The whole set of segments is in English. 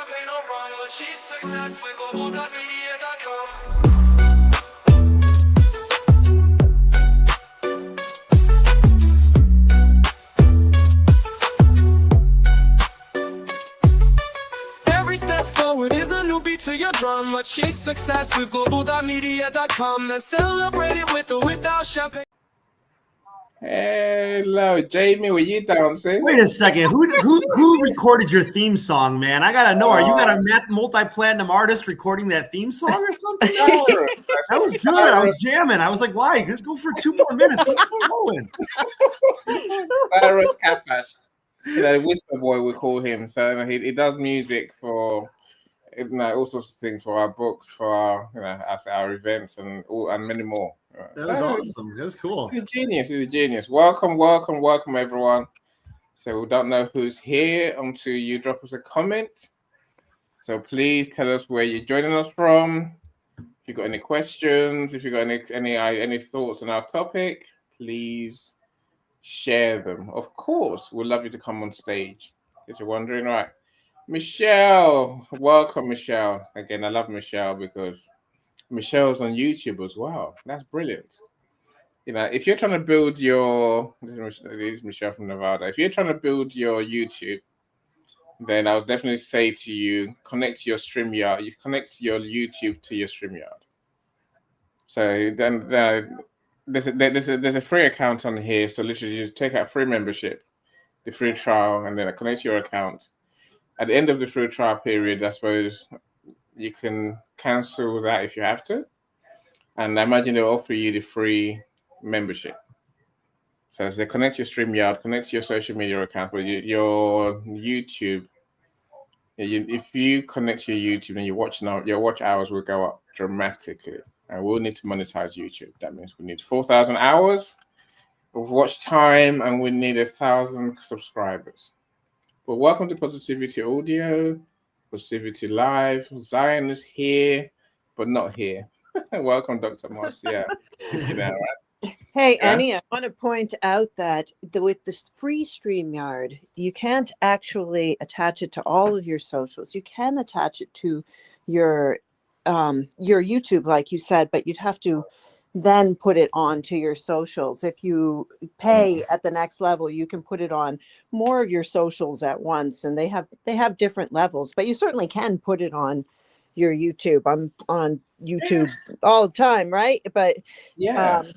champagne or rum, achieve success with Global.Media.com. Every step forward is a new beat to your drum. Achieve success with Global.Media.com. Then celebrate it with or without champagne. Hello, Jamie. Were you dancing? Wait a second. Who recorded your theme song, man? I gotta know. Are you got a multi-platinum artist recording that theme song or something? That was good. I was jamming. I was like, why? Go for 2 more minutes. What's going? Cyrus Capash. Whisper Boy, we call him. So he does music for all sorts of things, for our books, for our events, and many more. That was awesome. That was cool. He's a genius. Welcome, everyone. So we don't know who's here until you drop us a comment. So please tell us where you're joining us from. If you've got any questions, if you've got any thoughts on our topic, please share them. Of course, we'd love you to come on stage. If you're wondering, right? Michelle, welcome, Michelle. Again, I love Michelle because Michelle's on YouTube as well. That's brilliant. If you're trying to build this is Michelle from Nevada. If you're trying to build your YouTube, then I would definitely say to you, connect your StreamYard. You connect your YouTube to your StreamYard. So then there's a free account on here. So literally, you take out free membership, the free trial, and then connect your account. At the end of the free trial period, I suppose you can cancel that if you have to. And I imagine they'll offer you the free membership. So as they connect your StreamYard, connect your social media account with your YouTube. If you connect your YouTube and your watch hours will go up dramatically. And we'll need to monetize YouTube. That means we need 4,000 hours of watch time and we need 1,000 subscribers. Well, welcome to Positivity Audio, Positivity Live. Zion is here, but not here. Welcome, Dr. Marcia. Right? Hey, Annie, I want to point out that with this free StreamYard, you can't actually attach it to all of your socials. You can attach it to your YouTube, like you said, but you'd have to then put it on to your socials. If you pay at the next level, you can put it on more of your socials at once, and they have different levels, but you certainly can put it on your YouTube. I'm on YouTube all the time, right? But you can't.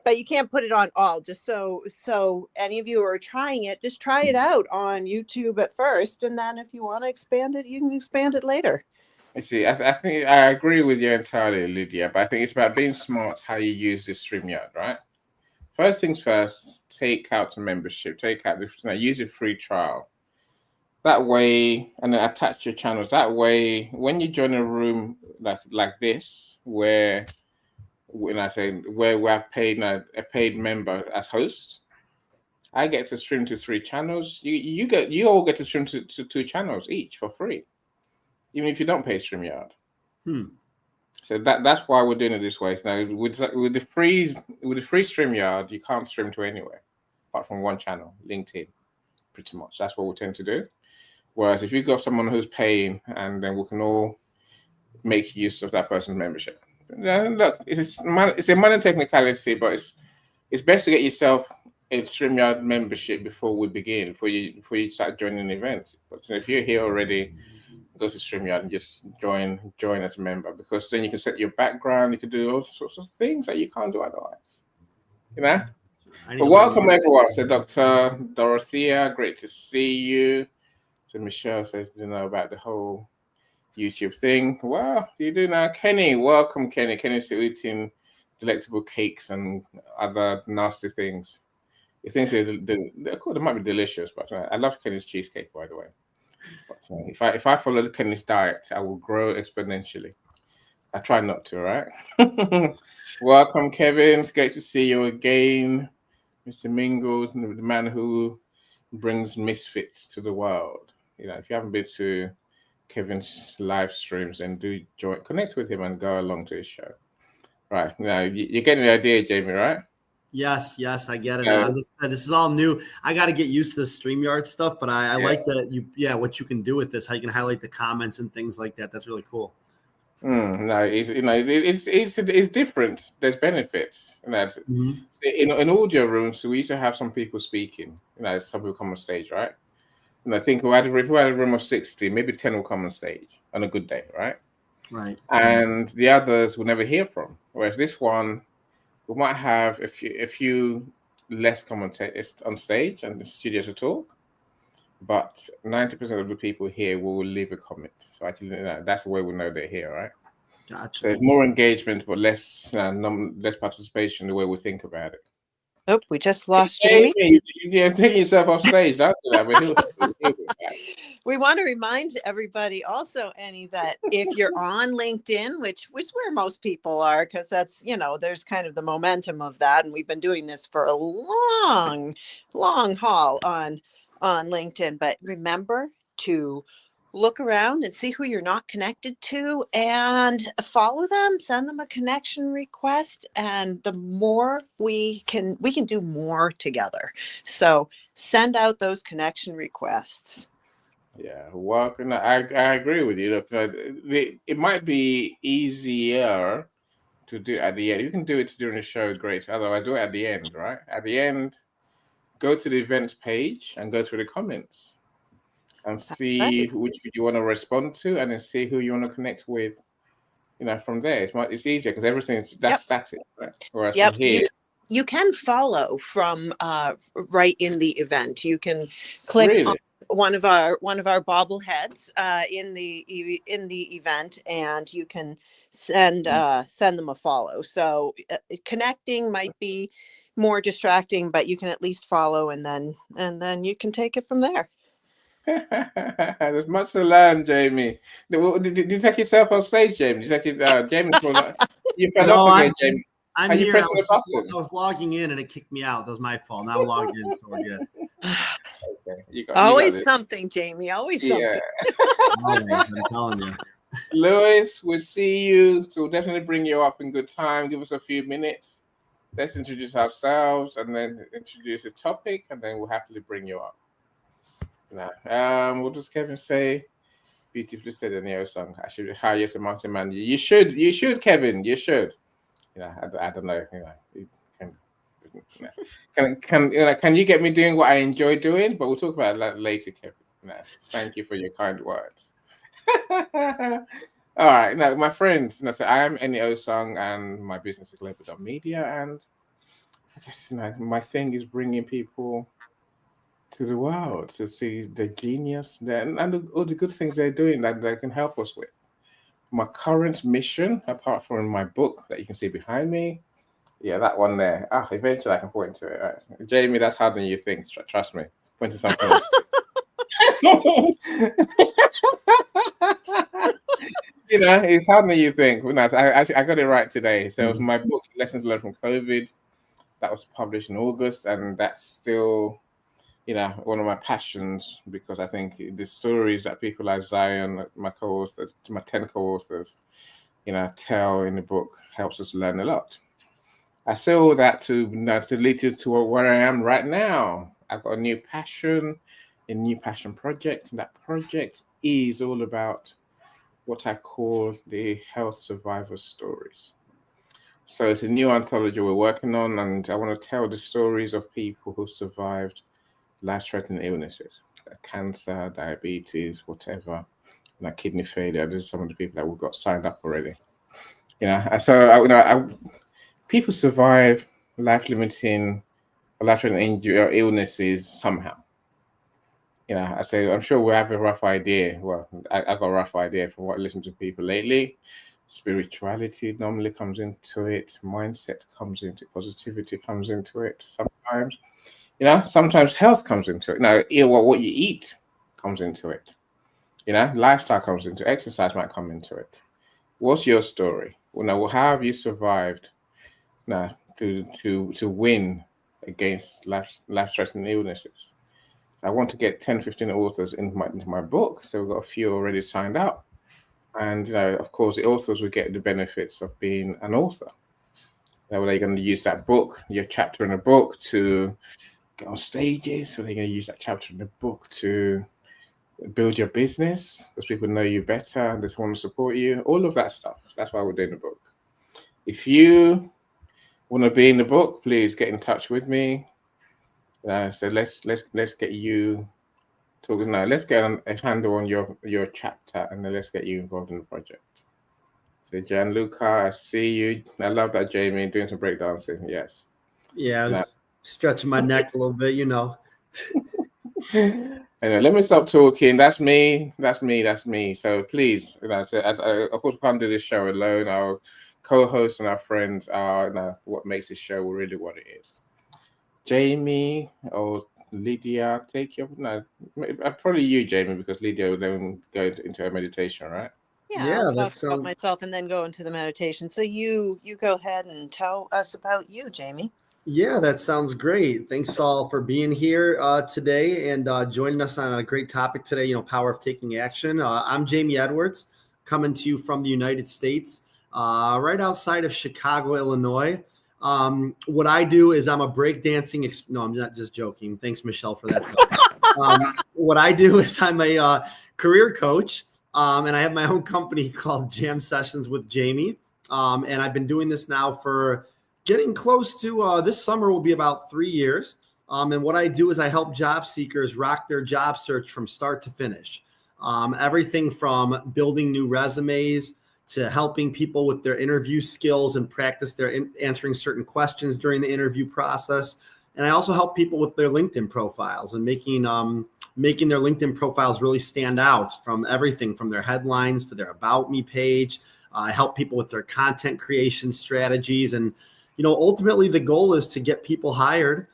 But you can't put it on all. Just so any of you who are trying it, just try it out on YouTube at first, and then if you want to expand it, you can expand it later. You see, I think I agree with you entirely, Lydia, but I think it's about being smart how you use this StreamYard, right? First things first, take out the membership, use a free trial. That way, and then attach your channels. That way, when you join a room like this, where we have paid a paid member as host, I get to stream to 3 channels. You all get to stream to 2 channels each for free, even if you don't pay StreamYard. So that's why we're doing it this way. Now with the free StreamYard, you can't stream to anywhere apart from one channel, LinkedIn. Pretty much that's what we tend to do. Whereas if you've got someone who's paying, and then we can all make use of that person's membership. Look, it's a money technicality, but it's best to get yourself a StreamYard membership before we begin, before you start joining events. But if you're here already, go to StreamYard and just join as a member, because then you can set your background, you can do all sorts of things that you can't do otherwise. But welcome everyone. So Dr. Dorothea, great to see you. So Michelle says, about the whole YouTube thing. Well, you do now. Kenny, welcome, Kenny. Kenny's still eating delectable cakes and other nasty things. He thinks they might be delicious, but I love Kenny's cheesecake, by the way. But if I follow Kenny's diet, I will grow exponentially. I try not to, right? Welcome, Kevin. It's great to see you again. Mr. Mingles, the man who brings misfits to the world. If you haven't been to Kevin's live streams, then do connect with him and go along to his show. Right, now you're getting the idea, Jamie, right? Yes, I get it So, now. This is all new. I got to get used to the StreamYard stuff, but I yeah. like that what you can do with this, how you can highlight the comments and things like that. That's really cool. No, it's different. There's benefits. Mhm. In audio rooms, so we used to have some people speaking. Some people come on stage, right? And I think if we had a room of 60, maybe 10 will come on stage on a good day, right? Right. And the others will never hear from. Whereas this one, we might have a few less commentators on stage and the studio to talk, but 90% of the people here will leave a comment. So actually, that's the way we know they're here, right? Gotcha. So more engagement, but less less participation. The way we think about it. Oh, we just lost Jamie. You're taking yourself off stage. Don't do that. But he'll be back. We want to remind everybody also, Annie, that if you're on LinkedIn, which is where most people are, because that's, there's kind of the momentum of that. And we've been doing this for a long, long haul on LinkedIn. But remember to look around and see who you're not connected to and follow them, send them a connection request. And the more we can do more together. So send out those connection requests. Yeah, welcome. I agree with you. Look, it might be easier to do at the end. You can do it during the show, great. Otherwise, do it at the end, right? At the end, go to the events page and go through the comments and see which you want to respond to, and then see who you want to connect with. From there, it's easier because everything's static, right? Whereas from here, you can follow from right in the event. You can click on one of our bobbleheads in the event, and you can send them a follow. So connecting might be more distracting, but you can at least follow, and then you can take it from there. There's much to learn, Jamie. Did you take yourself off stage, Jamie? Did you take Jamie? You fell off again, Jamie. I'm here. I was logging in and it kicked me out. That was my fault. Now I'm logged in, so we're good. Okay, always something, Jamie. Always something. Always, I'm telling you. Lewis, we'll see you. So we'll definitely bring you up in good time. Give us a few minutes. Let's introduce ourselves and then introduce a topic, and then we'll happily bring you up. What does Kevin say? Beautifully said in the song. I should hire a marketing manager. You should, Kevin. You should. I don't know. Can you get me doing what I enjoy doing? But we'll talk about that later, Kevin. Thank you for your kind words. All right, now my friends. So I am NEO Song, and my business is Global.Media, and I guess my thing is bringing people to the world to see the genius and all the good things they're doing that they can help us with. My current mission, apart from my book that you can see behind me, that one there. Eventually I can point to it. Right. Jamie, that's harder than you think. Trust me. Point to something else. It's harder than you think. I got it right today. So it was my book, Lessons Learned from COVID, that was published in August, and that's still one of my passions, because I think the stories that people like Zion, my co-authors, my 10 co-authors, tell in the book helps us learn a lot. I say all that to lead you to where I am right now. I've got a new passion project, and that project is all about what I call the health survivor stories. So it's a new anthology we're working on, and I want to tell the stories of people who survived life-threatening illnesses, cancer, diabetes, whatever, kidney failure. These are some of the people that we've got signed up already. So people survive life-limiting or life-threatening injury or illnesses somehow. I say I'm sure we have a rough idea. Well, I got a rough idea from what I listen to people lately. Spirituality normally comes into it. Mindset comes into it. Positivity comes into it sometimes. Sometimes health comes into it. Now, what you eat comes into it. Lifestyle comes into it. Exercise might come into it. What's your story? How have you survived to win against life-threatening illnesses? I want to get 10, 15 authors into my book. So we've got a few already signed up. And, of course, the authors will get the benefits of being an author. Now, are they going to use that book, your chapter in a book, to get on stages? Are they going to use that chapter in the book to build your business because people know you better and just want to support you? All of that stuff. That's why we're doing the book. If you want to be in the book, please get in touch with me. So let's get you talking now. Let's get a handle on your chapter, and then let's get you involved in the project. So Gianluca, I see you. I love that, Jamie, doing some breakdancing. Yes. Yeah, I was stretching my neck a little bit, you know. Anyway, let me stop talking. That's me. That's me. That's me. So please, of course, we can't do this show alone. Our co-hosts and our friends are what makes this show really what it is. Jamie or Lydia, take your probably you, Jamie, because Lydia will then go into a meditation, right? Yeah, I'll talk about myself and then go into the meditation. So you go ahead and tell us about you, Jamie. Yeah, that sounds great. Thanks all for being here today and joining us on a great topic today, you know, power of taking action. I'm Jamie Edwards, coming to you from the United States, right outside of Chicago, Illinois. What I do is I'm a breakdancing. No, I'm not just joking. Thanks, Michelle, for that. What I do is I'm a career coach, and I have my own company called Jam Sessions with Jamie. And I've been doing this now for getting close to this summer will be about 3 years. And what I do is I help job seekers rock their job search from start to finish. Everything from building new resumes to helping people with their interview skills and practice their answering certain questions during the interview process. And I also help people with their LinkedIn profiles and making their LinkedIn profiles really stand out, from everything from their headlines to their About Me page. I help people with their content creation strategies. And you know, ultimately the goal is to get people hired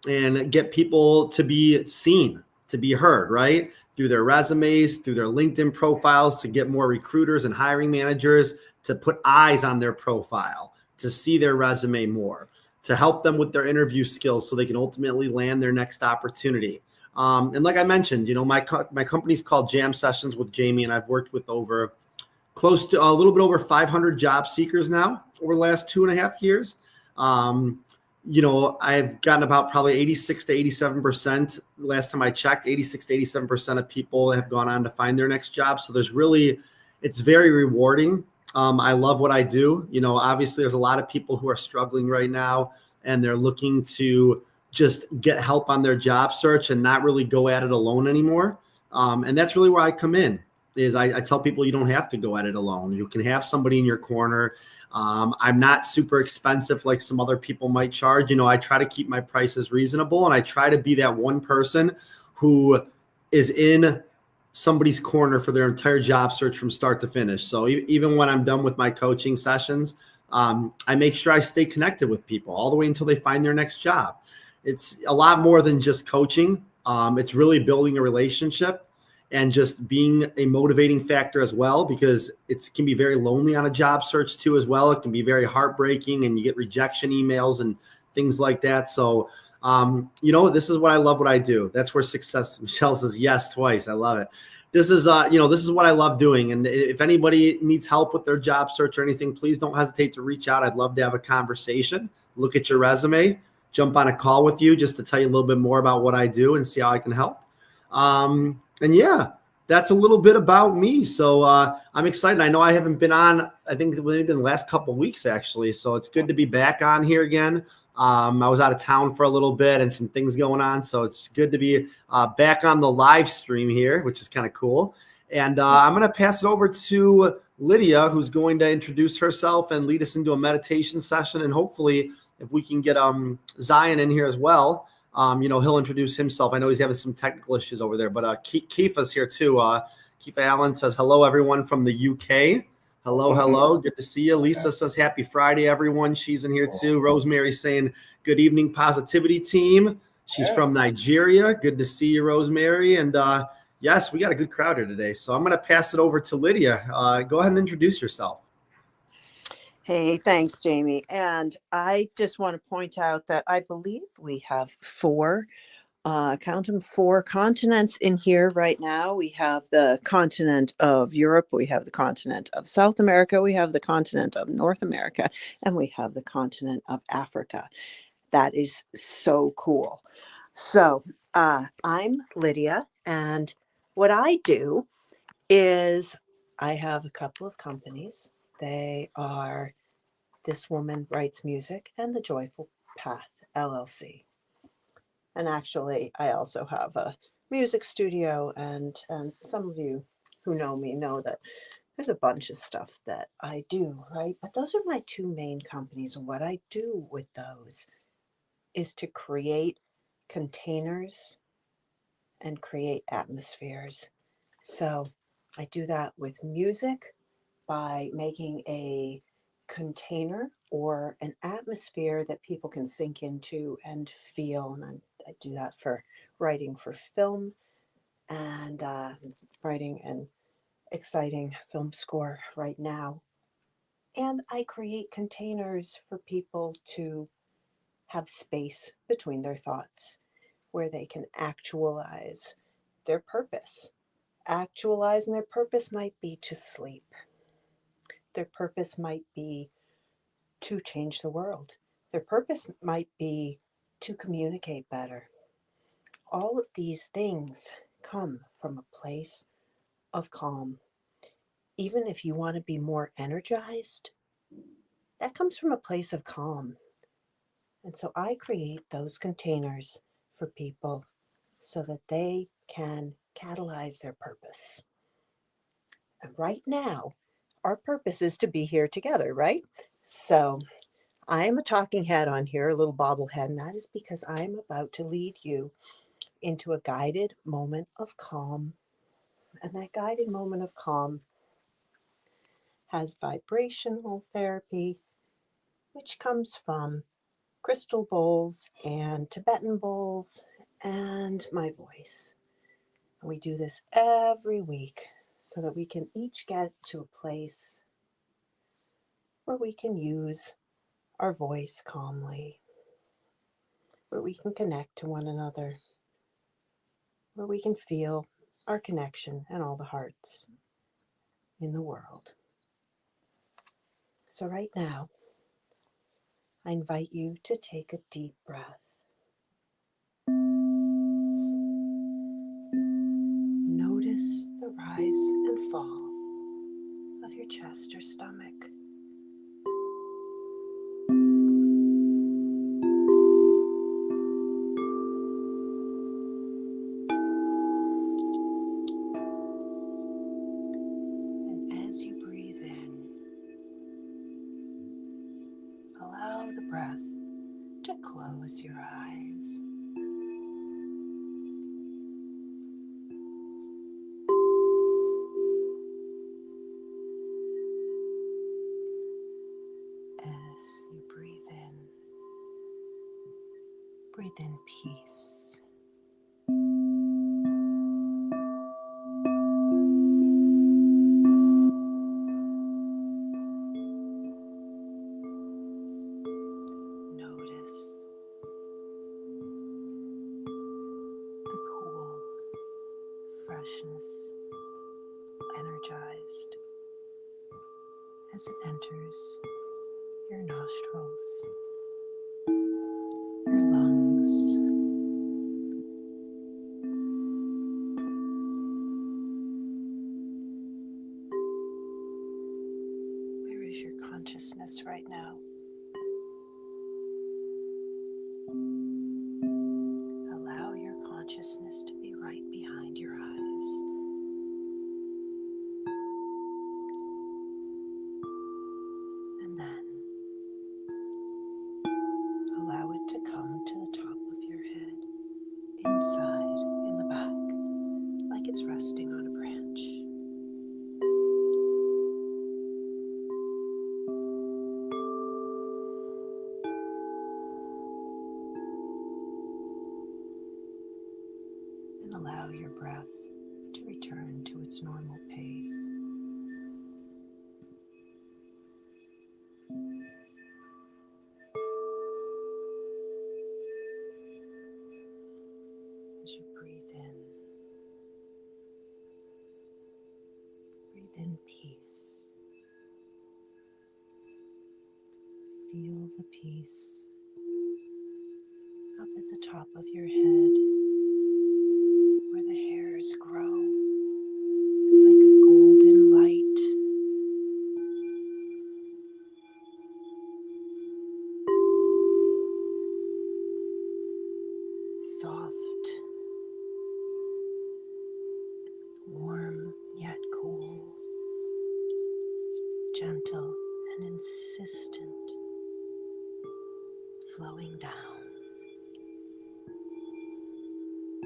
and get people to be seen, to be heard, right? Through their resumes, through their LinkedIn profiles, to get more recruiters and hiring managers to put eyes on their profile, to see their resume more, to help them with their interview skills so they can ultimately land their next opportunity. And like I mentioned, you know, my company's called Jam Sessions with Jamie, and I've worked with close to a little bit over 500 job seekers now over the last 2.5 years. You know, I've gotten about probably 86 to 87%. Last time I checked, 86 to 87% of people have gone on to find their next job. So it's very rewarding. I love what I do. You know, obviously there's a lot of people who are struggling right now and they're looking to just get help on their job search and not really go at it alone anymore. And that's really where I come in. Is I tell people you don't have to go at it alone. You can have somebody in your corner. I'm not super expensive like some other people might charge. You know, I try to keep my prices reasonable, and I try to be that one person who is in somebody's corner for their entire job search from start to finish. So even when I'm done with my coaching sessions, I make sure I stay connected with people all the way until they find their next job. It's a lot more than just coaching. It's really building a relationship and just being a motivating factor as well, because it can be very lonely on a job search too as well. It can be very heartbreaking and you get rejection emails and things like that. So, you know, this is what I love what I do. That's where success, Michelle says yes twice. I love it. This is, this is what I love doing. And if anybody needs help with their job search or anything, please don't hesitate to reach out. I'd love to have a conversation, look at your resume, jump on a call with you just to tell you a little bit more about what I do and see how I can help. And yeah, that's a little bit about me. So I'm excited. I know I haven't been on, I think it's been the last couple of weeks actually. So it's good to be back on here again. I was out of town for a little bit and some things going on. So it's good to be back on the live stream here, which is kind of cool. And I'm going to pass it over to Lydia, who's going to introduce herself and lead us into a meditation session. And hopefully if we can get Zion in here as well, he'll introduce himself. I know he's having some technical issues over there, but Kifa's here too. Kifa Allen says, hello, everyone from the UK. Hello. Good to see you. Lisa says, happy Friday, everyone. She's in here too. Rosemary saying, good evening, positivity team. She's from Nigeria. Good to see you, Rosemary. And yes, we got a good crowd here today. So I'm going to pass it over to Lydia. Go ahead and introduce yourself. Hey, thanks, Jamie. And I just want to point out that I believe we have 4 count them, 4 continents in here right now. We have the continent of Europe, we have the continent of South America, we have the continent of North America, and we have the continent of Africa. That is so cool. So I'm Lydia, and what I do is I have a couple of companies. They are This Woman Writes Music and The Joyful Path, LLC. And actually, I also have a music studio, and some of you who know me know that there's a bunch of stuff that I do, right? But those are my 2 main companies, and what I do with those is to create containers and create atmospheres. So I do that with music by making a container or an atmosphere that people can sink into and feel. And I do that for writing for film, and writing an exciting film score right now. And I create containers for people to have space between their thoughts where they can actualize their purpose. Actualizing their purpose might be to sleep. Their purpose might be to change the world. Their purpose might be to communicate better. All of these things come from a place of calm. Even if you want to be more energized, that comes from a place of calm. And so I create those containers for people so that they can catalyze their purpose. And right now, our purpose is to be here together, right? So I'm a talking head on here, a little bobblehead, and that is because I'm about to lead you into a guided moment of calm. And that guided moment of calm has vibrational therapy, which comes from crystal bowls and Tibetan bowls and my voice. And we do this every week so that we can each get to a place where we can use our voice calmly, where we can connect to one another, where we can feel our connection and all the hearts in the world. So right now, I invite you to take a deep breath. Notice the rise and fall of your chest or stomach. And as you breathe in, allow the breath to close your eyes. As you breathe in peace. Notice the cool freshness, energized as it enters your nostrils, your lungs, where is your consciousness right now? Allow your consciousness to be right behind your eyes. And then allow it to come to the top of your head, inside, in the back, like it's resting on a branch. And allow your breath to return to its normal pace. in peace. Feel the peace up at the top of your head, where the hairs grow like a golden light. Soft, warm yet cool, gentle and insistent, flowing down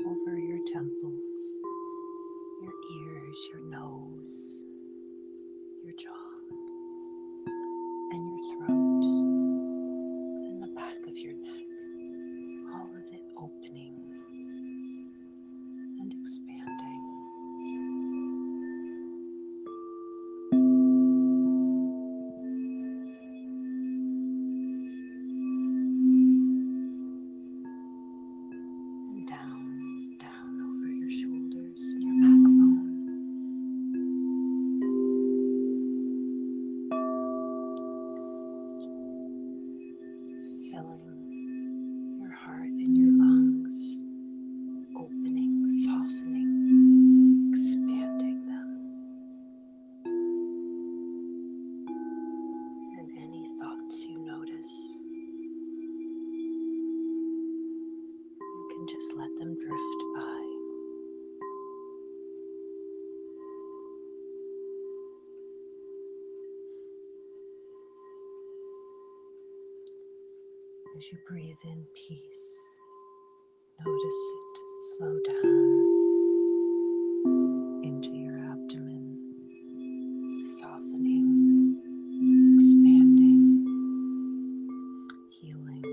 over your temples, your ears, your nose, your jaw, and your throat, and the back of your neck, all of it opening and expanding. And down over your shoulders, your backbone. Filling your heart and your lungs, opening, softening, expanding them. And any thoughts you notice, you can just let them drift by. As you breathe in peace, notice it flow down into your abdomen, softening, expanding, healing.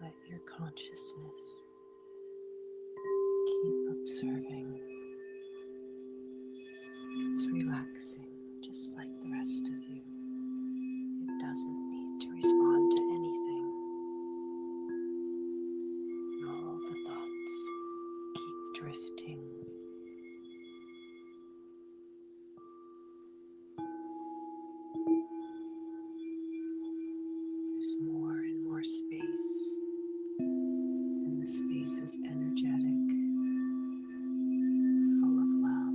Let your consciousness keep observing. It's relaxing, just like the rest of you. It doesn't need to respond to anything. All the thoughts keep drifting. There's more and more space, and the space is energetic, full of love.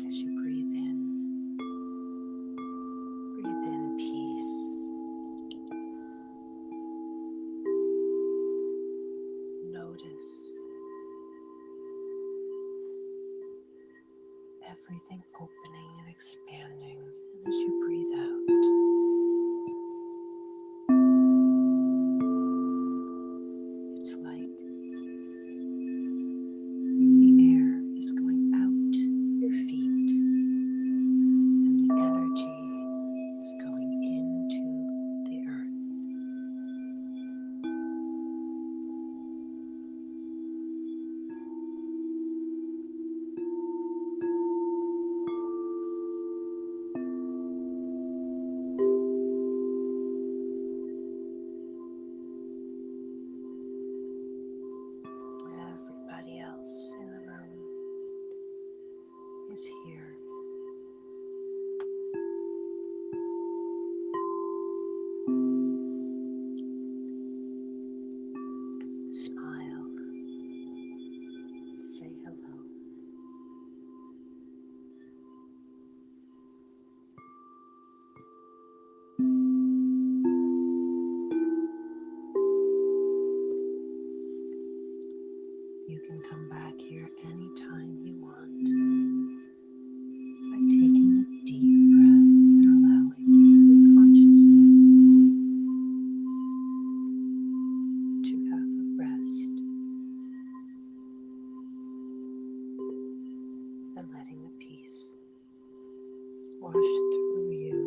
As you breathe in peace. Notice everything opening and expanding. And as you breathe out, it's like the air is going out your feet, and the energy is going into the earth. Everybody else in the room is here. Smile. Say hello. You can come back here anytime you want by taking a deep breath and allowing your consciousness to have a rest, and letting the peace wash through you.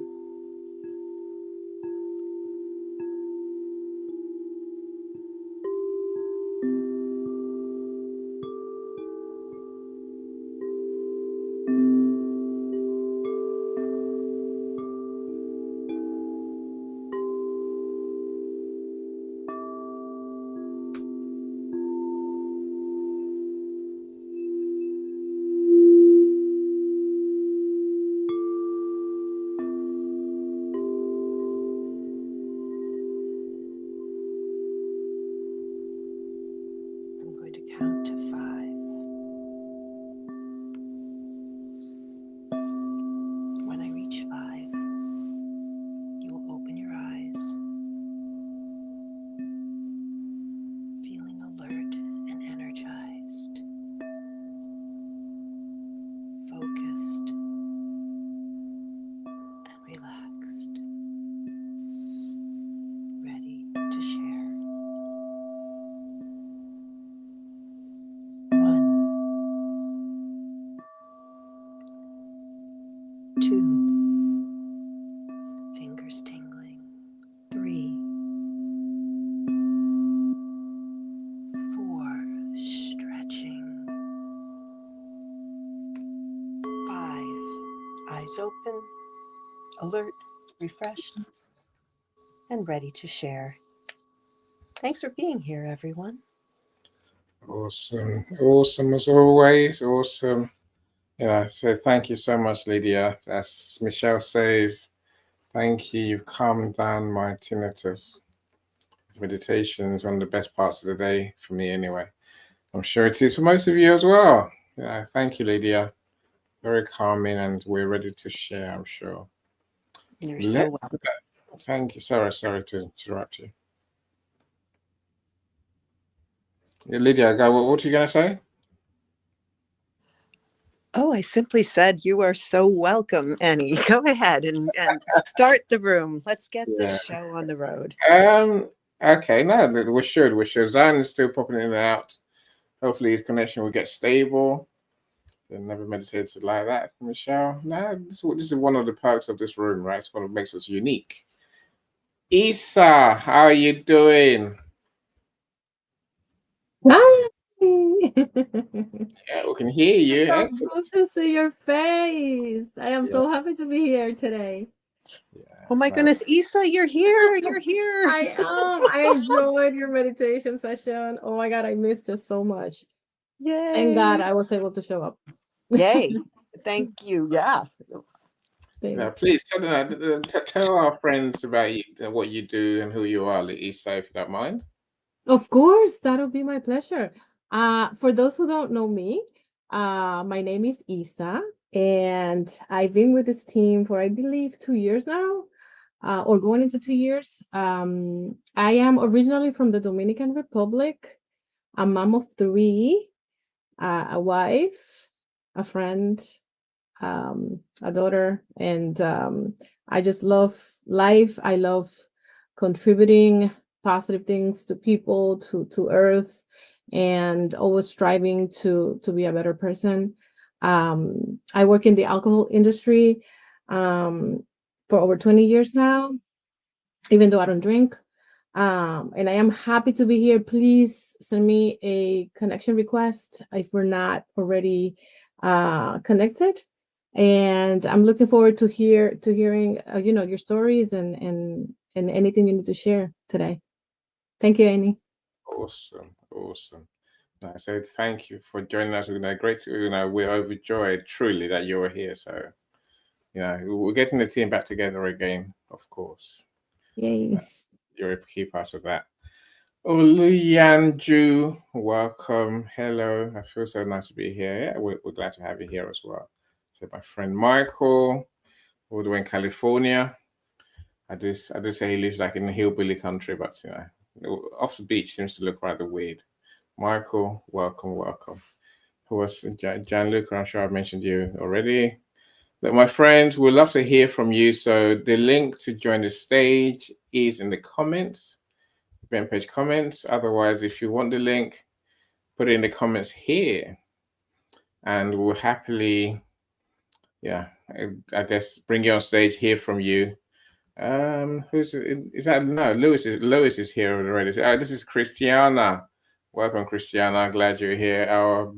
2, fingers tingling. 3, 4, stretching. 5, eyes open, alert, refreshed, and ready to share. Thanks for being here, everyone. Awesome. Awesome as always. Awesome. So thank you so much, Lydia. As Michelle says, thank you. You've calmed down my tinnitus. Meditation is one of the best parts of the day for me anyway. I'm sure it is for most of you as well. Thank you, Lydia. Very calming, and we're ready to share, I'm sure. You're so welcome. Thank you. Sorry to interrupt you. Lydia, what are you going to say? Oh, I simply said you are so welcome, Annie. Go ahead and start the room. Let's get this show on the road. Okay, no, we should. Zion is still popping in and out. Hopefully his connection will get stable. They never meditated like that, Michelle. No, this is one of the perks of this room, right? It's what makes us unique. Isa, how are you doing? Hi. Yeah, we can hear you. So good to see your face. I am so happy to be here today. Oh my goodness, Isa, you're here. You're here. I am. I enjoyed your meditation session. Oh my God, I missed it so much. Yay. Thank God I was able to show up. Yay. Thank you. Yeah. Please tell our friends about you, what you do and who you are, Isa, if you don't mind. Of course, that'll be my pleasure. For those who don't know me, my name is Isa, and I've been with this team for, I believe, 2 years now, or going into 2 years. I am originally from the Dominican Republic, a mom of 3, a wife, a friend, a daughter, and I just love life. I love contributing positive things to people, to earth, and always striving to be a better person. I work in the alcohol industry for over 20 years now, even though I don't drink. And I am happy to be here. Please send me a connection request if we're not already connected. And I'm looking forward to hearing your stories and anything you need to share today. Thank you, Annie. Awesome. So thank you for joining us. Great to, we're overjoyed truly that you're here. So, we're getting the team back together again, of course. Yay. You're a key part of that. Oluyanju, welcome. Hello. I feel so nice to be here. Yeah, we're glad to have you here as well. So my friend Michael, all the way in California. I do say he lives like in the hillbilly country, but off the beach seems to look rather weird. Michael, welcome. Who was Gianluca? I'm sure I've mentioned you already. But my friends, we'd love to hear from you. So the link to join the stage is in the comments, event page comments. Otherwise, if you want the link, put it in the comments here, and we'll happily, I guess, bring you on stage, hear from you. Who's is that? No, Lewis is here already. This is Christiana. Welcome, Christiana. Glad you're here. Our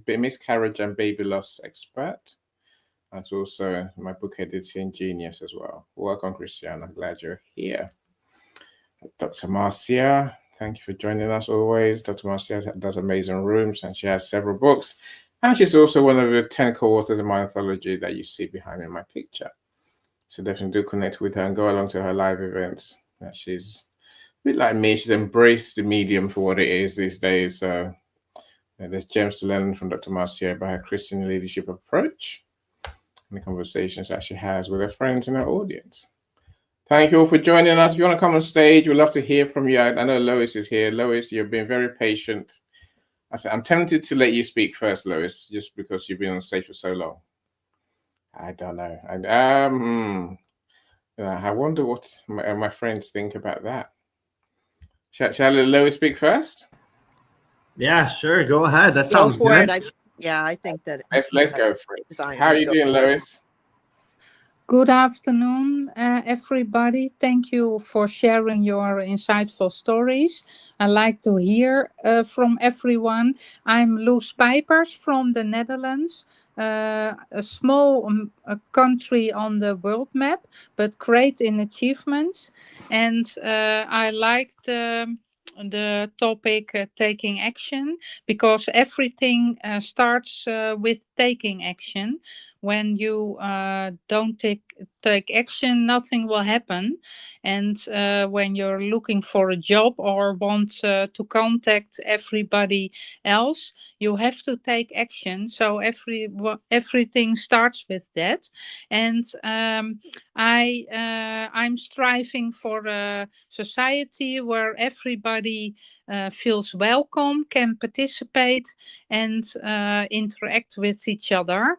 miscarriage and baby loss expert. That's also my book editing genius as well. Welcome, Christiana. Glad you're here. Dr. Marcia, thank you for joining us always. Dr. Marcia does amazing rooms, and she has several books. And she's also one of the 10 co-authors of my anthology that you see behind me in my picture. So definitely do connect with her and go along to her live events. She's a bit like me. She's embraced the medium for what it is these days. So there's gems to learn from Dr. Marcia about her Christian leadership approach and the conversations that she has with her friends in her audience. Thank you all for joining us. If you want to come on stage, we'd love to hear from you. I know Lois is here. Lois, you've been very patient. I'm tempted to let you speak first, Lois, just because you've been on stage for so long. I don't know. I wonder what my friends think about that. Shall Lois speak first? Yeah, sure. Go ahead. That sounds good. I think that Let's go for it. How are you doing, Lois? Good afternoon, everybody. Thank you for sharing your insightful stories. I like to hear from everyone. I'm Loes Pijpers from the Netherlands, a small country on the world map, but great in achievements. And I like the topic taking action, because everything starts with taking action. When you don't take action, nothing will happen. And when you're looking for a job or want to contact everybody else, you have to take action. So everything starts with that. And I'm striving for a society where everybody feels welcome, can participate, and interact with each other.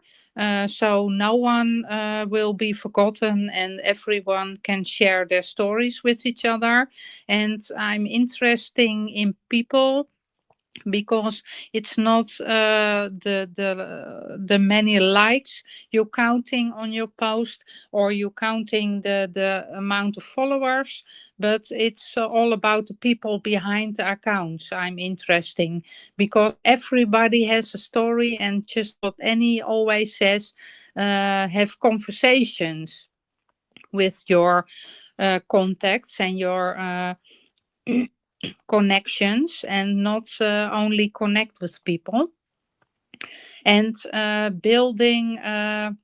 So no one will be forgotten, and everyone can share their stories with each other. And I'm interested in people, because it's not the many likes you're counting on your post, or you counting the amount of followers, but it's all about the people behind the accounts. I'm interesting, because everybody has a story, and just what Annie always says, have conversations with your contacts and your connections, and not only connect with people. And building a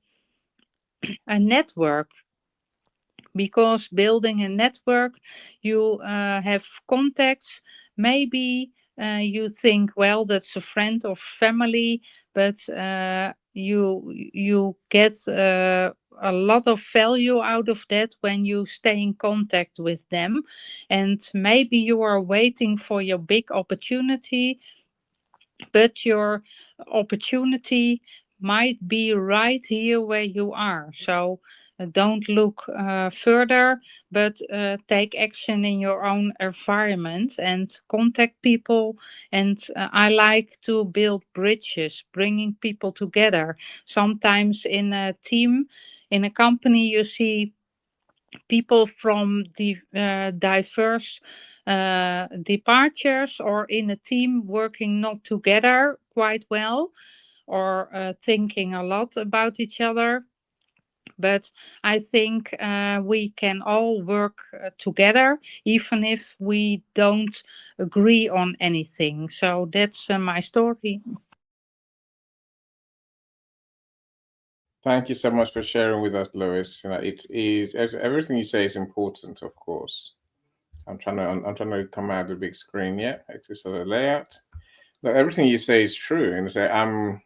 network, because building a network, you have contacts. Maybe you think, well, that's a friend or family, but you get a lot of value out of that when you stay in contact with them. And maybe you are waiting for your big opportunity, but your opportunity might be right here where you are. So don't look further, but take action in your own environment and contact people. And I like to build bridges, bringing people together. Sometimes in a team, in a company, you see people from the diverse departures, or in a team working not together quite well, or thinking a lot about each other. But I think we can all work together, even if we don't agree on anything. So that's my story. Thank you so much for sharing with us, Lois. It is everything you say is important, of course. I'm trying to come out of the big screen. Yeah, access the layout. Look, everything you say is true, and so I'm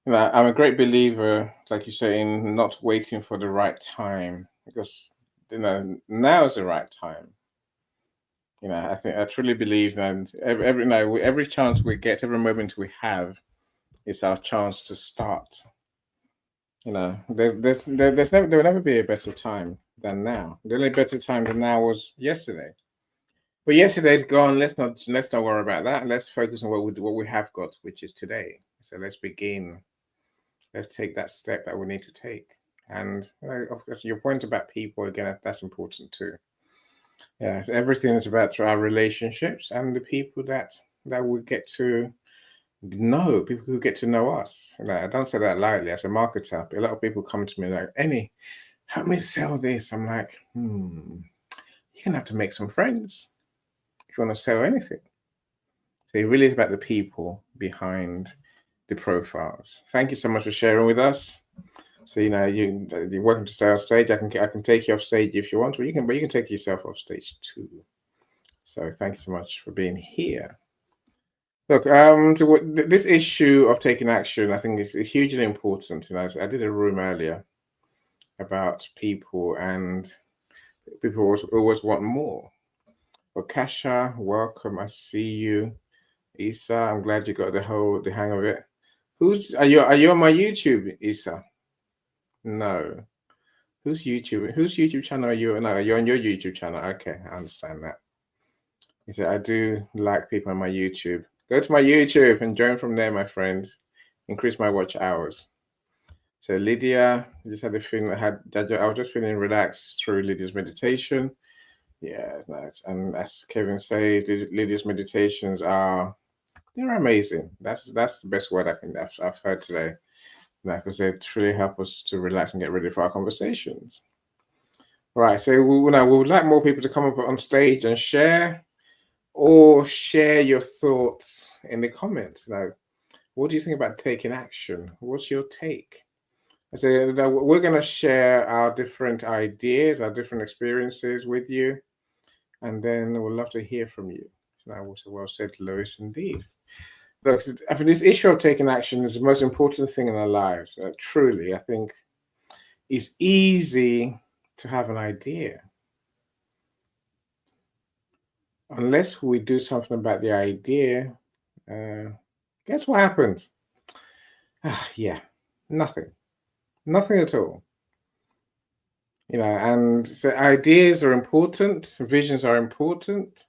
a great believer, like you say, in not waiting for the right time, because now is the right time. I truly believe that every chance we get, every moment we have, is our chance to start. There will never be a better time than now. The only better time than now was yesterday. But yesterday's gone. Let's not worry about that. Let's focus on what we have got, which is today. So let's begin. Let's take that step that we need to take. And of course, your point about people again, that's important too. Yeah, so everything is about our relationships and the people that we get to know, people who get to know us. I don't say that lightly. As a marketer, a lot of people come to me like, Annie, help me sell this. I'm like, you're gonna have to make some friends if you want to sell anything. So it really is about the people behind the profiles. Thank you so much for sharing with us. So you're welcome to stay on stage. I can take you off stage if you want, but you can take yourself off stage too. So thank you so much for being here. Look, this issue of taking action, I think is hugely important. I did a room earlier about people, and people always want more. But Kasha, welcome. I see you. Isa, I'm glad you got the hang of it. Are you on my YouTube, Isa? No. Whose YouTube channel are you on? No, you're on your YouTube channel. Okay, I understand that. He said, I do like people on my YouTube. Go to my YouTube and join from there, my friends. Increase my watch hours. So Lydia, I just had a feeling I was just feeling relaxed through Lydia's meditation. Yeah, it's nice. And as Kevin says, Lydia's meditations they're amazing. That's the best word I've heard today. Because they truly help us to relax and get ready for our conversations. Right. So we would like more people to come up on stage and share, or share your thoughts in the comments. Now, what do you think about taking action? What's your take? So we're going to share our different ideas, our different experiences with you, and then we'd love to hear from you. That was well said, Lois, indeed. Look, I think this issue of taking action is the most important thing in our lives. Truly, I think it's easy to have an idea. Unless we do something about the idea, guess what happens? Yeah, nothing at all. And so ideas are important, visions are important,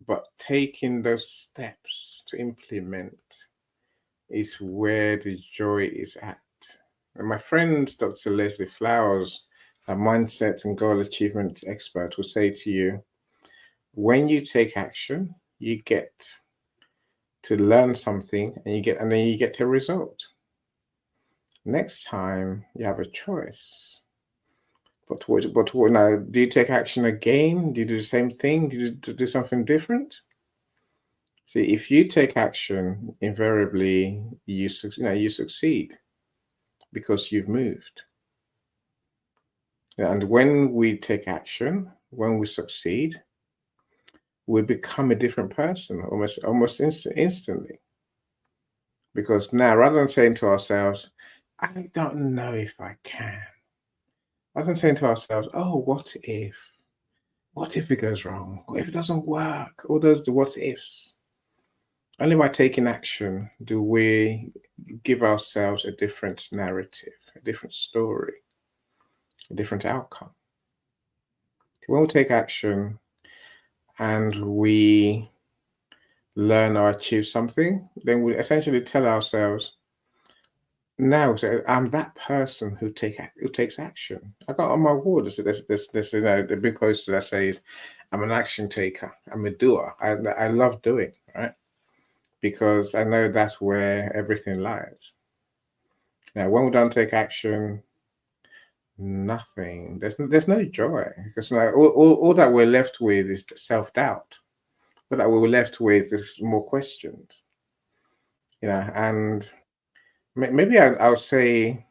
but taking those steps to implement is where the joy is at. And my friend, Dr. Leslie Flowers, a mindset and goal achievement expert, will say to you, when you take action, you get to learn something, and then you get a result. Next time you have a choice. But what now? Do you take action again? Do you do the same thing? Do you do something different? See, if you take action, invariably you succeed because you've moved. And when we take action, when we succeed, we become a different person almost instantly. Because now, rather than saying to ourselves, I don't know if I can, rather than saying to ourselves, oh, what if? What if it goes wrong? What if it doesn't work? All those what ifs. Only by taking action do we give ourselves a different narrative, a different story, a different outcome. When we take action and we learn or achieve something, then we essentially tell ourselves, now I'm that person who takes action. I got on my wall. There's the big poster that says, I'm an action taker. I'm a doer. I love doing, right? Because I know that's where everything lies. Now, when we don't take action, nothing. There's no joy, because all that we're left with is self-doubt. But that we're left with is more questions. And maybe I'll say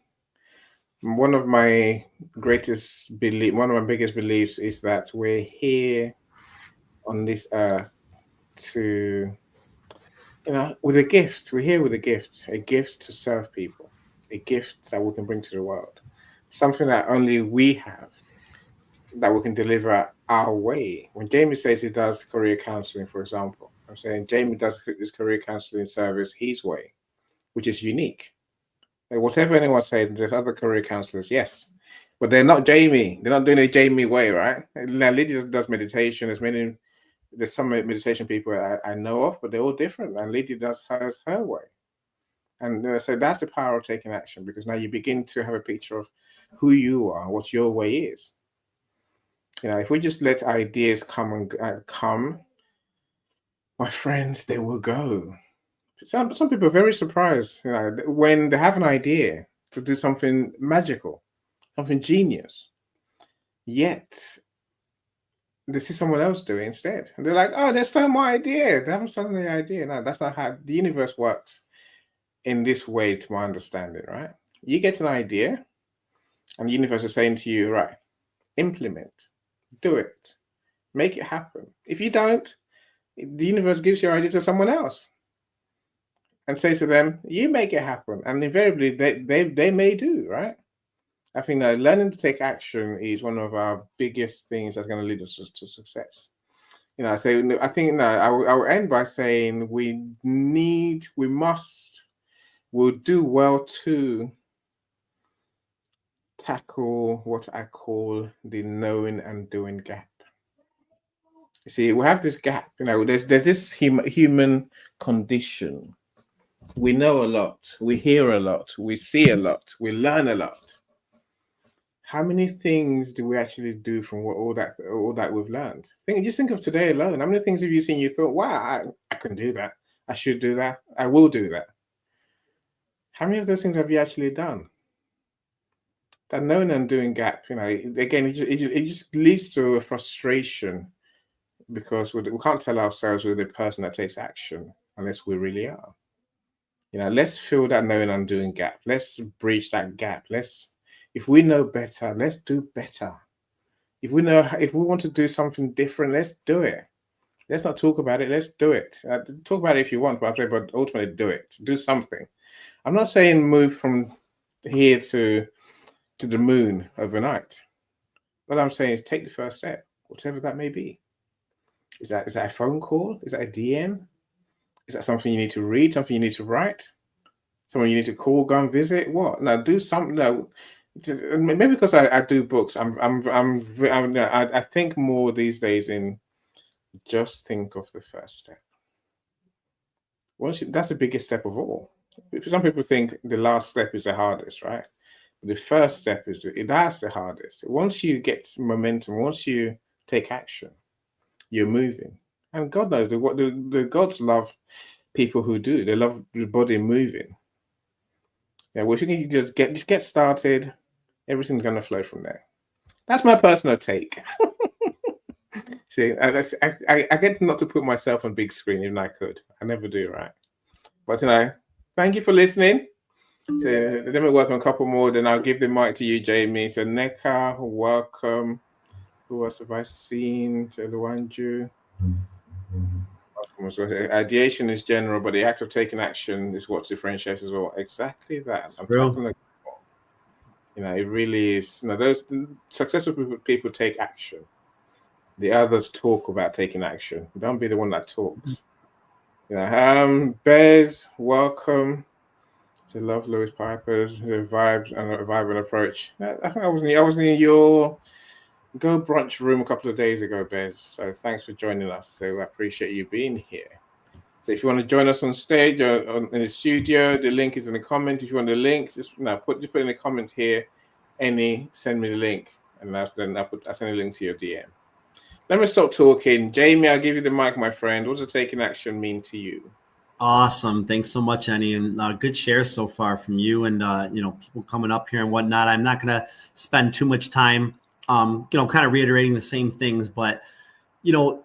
one of my biggest beliefs is that we're here on this earth to, with a gift. We're here with a gift to serve people, a gift that we can bring to the world, something that only we have, that we can deliver our way. When Jamie says he does career counseling, for example, I'm saying Jamie does his career counseling service his way, which is unique. Like, whatever anyone says, there's other career counselors, yes, but they're not Jamie. They're not doing it Jamie way, right? Now, Lydia does meditation. There's some meditation people I know of, but they're all different. And Lydia does hers her way. And so that's the power of taking action, because now you begin to have a picture of who you are, what your way is. If we just let ideas come, my friends, they will go. Some people are very surprised, when they have an idea to do something magical, something genius, yet they see someone else do it instead, and they're like, "Oh, they stole my idea. They haven't stolen the idea." No, that's not how the universe works. In this way, to my understanding, right? You get an idea, and the universe is saying to you, "Right, implement, do it, make it happen." If you don't, the universe gives your idea to someone else and says to them, you make it happen. And invariably they may do, right? I think that learning to take action is one of our biggest things that's going to lead us to success. So I think I will end by saying we'll do well to tackle what I call the knowing and doing gap. You see, we have this gap, there's this human condition We know a lot, we hear a lot, we see a lot, we learn a lot. How many things do we actually do from all that we've learned? Just think of today alone. How many things have you seen you thought, wow, I can do that. I should do that. I will do that. How many of those things have you actually done? That known and undoing gap, again, it just leads to a frustration because we can't tell ourselves we're the person that takes action unless we really are. Let's fill that known and undoing gap. Let's breach that gap. If we know better, let's do better. If we want to do something different, let's do it. Let's not talk about it. Let's do it. Talk about it if you want, but ultimately do it. Do something. I'm not saying move from here to the moon overnight. What I'm saying is take the first step, whatever that may be. Is that a phone call? Is that a DM? Is that something you need to read? Something you need to write? Someone you need to call, go and visit? What? No, do something. No, maybe because I do books. I think more these days in just think of the first step. That's the biggest step of all. Some people think the last step is the hardest, right? The first step that's the hardest. Once you get momentum, once you take action, you're moving. And God knows the gods love people who do. They love the body moving. Yeah, well, if you can just get started, everything's gonna flow from there. That's my personal take. See, I get not to put myself on big screen even I could. I never do, right? But thank you for listening. So let me work on a couple more, then I'll give the mic to you, Jamie. So Neka, welcome. Who else have I seen? To Luanju. Ideation is general, but the act of taking action is what differentiates as well. Exactly that. I'm talking about. It really is. Those successful people take action. The others talk about taking action. Don't be the one that talks. Bez, welcome to Love Louis Piper's the vibes and a vibrant approach. I think I was in your Go Brunch room a couple of days ago, Bez. So thanks for joining us. So I appreciate you being here. So if you want to join us on stage or in the studio, the link is in the comment. If you want the link, just put in the comments here. Send me the link, and then I'll send a link to your DM. Let me stop talking. Jamie, I'll give you the mic, my friend. What does taking action mean to you? Awesome. Thanks so much, Annie. And good shares so far from you and, people coming up here and whatnot. I'm not going to spend too much time, kind of reiterating the same things, but,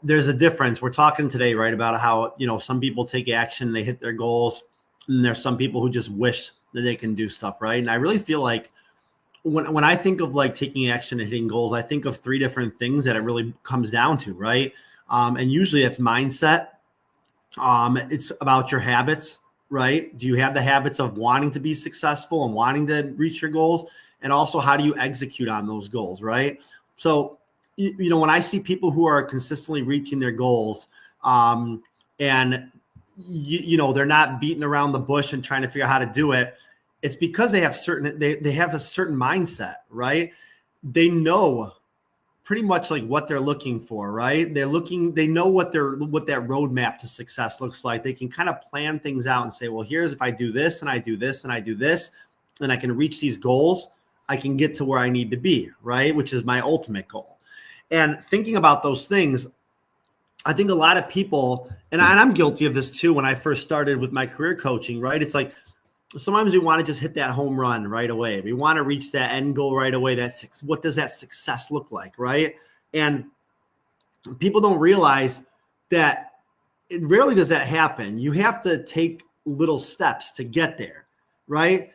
there's a difference. We're talking today, right, about how, some people take action, they hit their goals, and there's some people who just wish that they can do stuff, right? And I really feel like when I think of like taking action and hitting goals, I think of three different things that it really comes down to, right? And usually it's mindset. It's about your habits, right? Do you have the habits of wanting to be successful and wanting to reach your goals? And also, how do you execute on those goals, right? So, when I see people who are consistently reaching their goals, and they're not beating around the bush and trying to figure out how to do it, it's because they have they have a certain mindset, right? They know pretty much like what they're looking for, right? They know what that roadmap to success looks like. They can kind of plan things out and say, well, here's if I do this and I do this and I do this, and I can reach these goals, I can get to where I need to be, right? Which is my ultimate goal. And thinking about those things, I think a lot of people, and I'm guilty of this too, when I first started with my career coaching, right? It's like, sometimes we want to just hit that home run right away. We want to reach that end goal right away. What does that success look like, right? And people don't realize that it rarely does that happen. You have to take little steps to get there, right?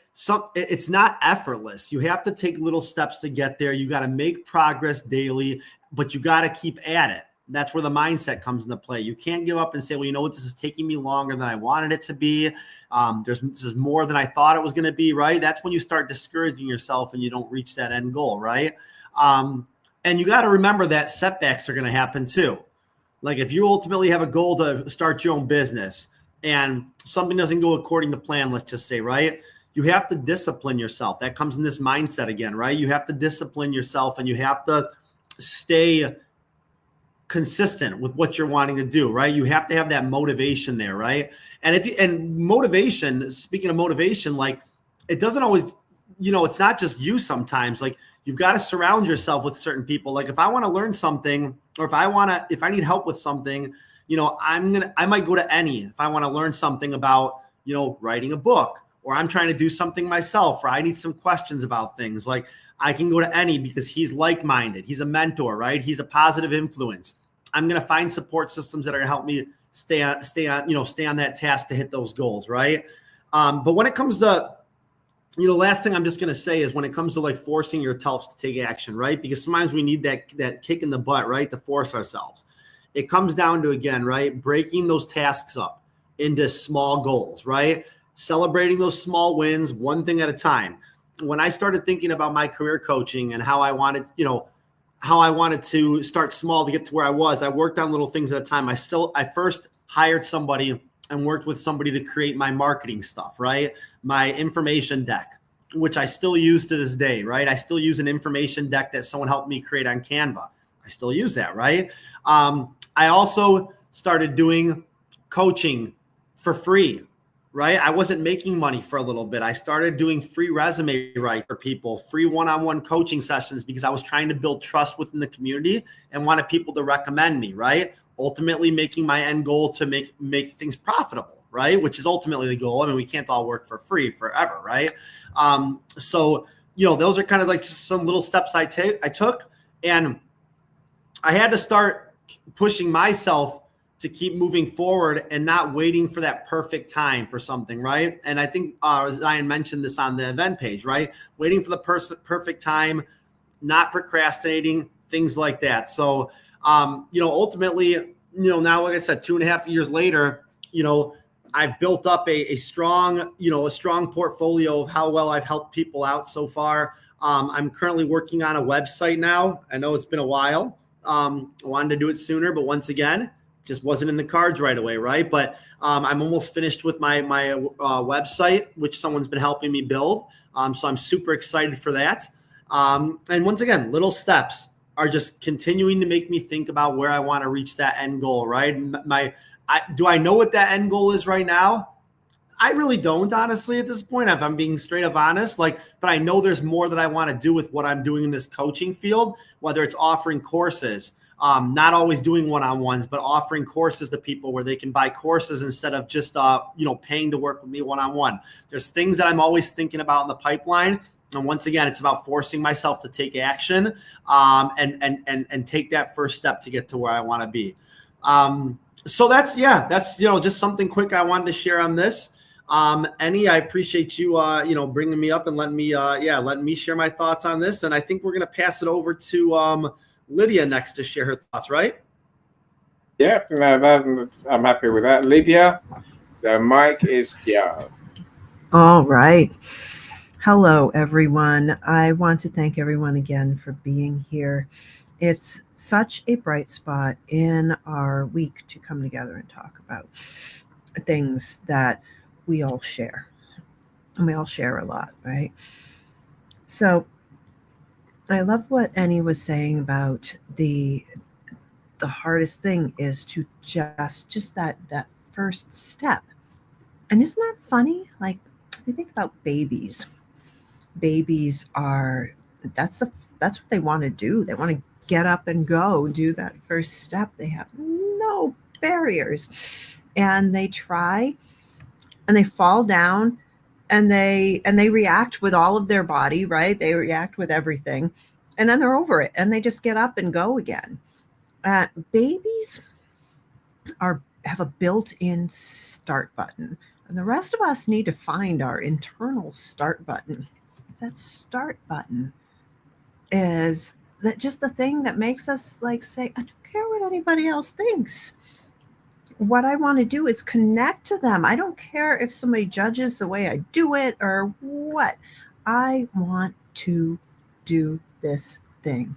It's not effortless. You have to take little steps to get there. You got to make progress daily, but you got to keep at it. That's where the mindset comes into play. You can't give up and say, well, you know what? This is taking me longer than I wanted it to be. This is more than I thought it was going to be, right? That's when you start discouraging yourself and you don't reach that end goal, right? And you got to remember that setbacks are going to happen too. Like if you ultimately have a goal to start your own business and something doesn't go according to plan, let's just say, right? You have to discipline yourself. That comes in this mindset again, right? You have to discipline yourself and you have to stay consistent with what you're wanting to do, right? You have to have that motivation there, right? And motivation, speaking of motivation, like it doesn't always, it's not just you sometimes. Like you've got to surround yourself with certain people. Like if I want to learn something, or if I need help with something, I might go to Any if I want to learn something about, writing a book, or I'm trying to do something myself, or I need some questions about things. Like I can go to Any because he's like-minded. He's a mentor, right? He's a positive influence. I'm going to find support systems that are going to help me stay on that task to hit those goals, right? But when it comes to, last thing I'm just going to say is when it comes to like forcing yourself to take action, right? Because sometimes we need that kick in the butt, right? To force ourselves. It comes down to, again, right? Breaking those tasks up into small goals, right? Celebrating those small wins, one thing at a time. When I started thinking about my career coaching and how I wanted to start small to get to where I worked on little things at a time. I first hired somebody and worked with somebody to create my marketing stuff, right? My information deck, which I still use to this day, right? I still use an information deck that someone helped me create on Canva. I still use that, right? I also started doing coaching for free, right? I wasn't making money for a little bit. I started doing free resume write for people, free one-on-one coaching sessions, because I was trying to build trust within the community and wanted people to recommend me, right? Ultimately making my end goal to make things profitable, right? Which is ultimately the goal. I mean, we can't all work for free forever, right? So, those are kind of like just some little steps I took, and I had to start pushing myself to keep moving forward and not waiting for that perfect time for something, right? And I think Zion mentioned this on the event page, right? Waiting for the perfect time, not procrastinating, things like that. So, ultimately, now, like I said, 2.5 years later, I've built up a strong portfolio of how well I've helped people out so far. I'm currently working on a website now. I know it's been a while. I wanted to do it sooner, but once again, just wasn't in the cards right away, right? But I'm almost finished with my website, which someone's been helping me build. So I'm super excited for that. And once again, little steps are just continuing to make me think about where I want to reach that end goal, right? Do I know what that end goal is right now? I really don't, honestly, at this point, if I'm being straight up honest, but I know there's more that I want to do with what I'm doing in this coaching field, whether it's offering courses, not always doing one-on-ones, but offering courses to people where they can buy courses instead of just, paying to work with me one-on-one. There's things that I'm always thinking about in the pipeline. And once again, it's about forcing myself to take action, and take that first step to get to where I want to be. So that's just something quick I wanted to share on this. Any, I appreciate you, bringing me up and letting me share my thoughts on this. And I think we're going to pass it over to Lydia next to share her thoughts, right? Yeah, I'm happy with that. Lydia, the mic is yours. All right. Hello, everyone. I want to thank everyone again for being here. It's such a bright spot in our week to come together and talk about things that we all share. And we all share a lot, right? So I love what Annie was saying about the hardest thing is to just that first step. And isn't that funny? Like, if you think about babies are, that's what they want to do. They want to get up and go, do that first step. They have no barriers, and they try, and they fall down, and they react with all of their body, right? They react with everything, and then they're over it, and they just get up and go again. Babies have a built-in start button, and the rest of us need to find our internal start button. That start button is that just the thing that makes us say, I don't care what anybody else thinks. What I want to do is connect to them. I don't care if somebody judges the way I do it or what. I want to do this thing.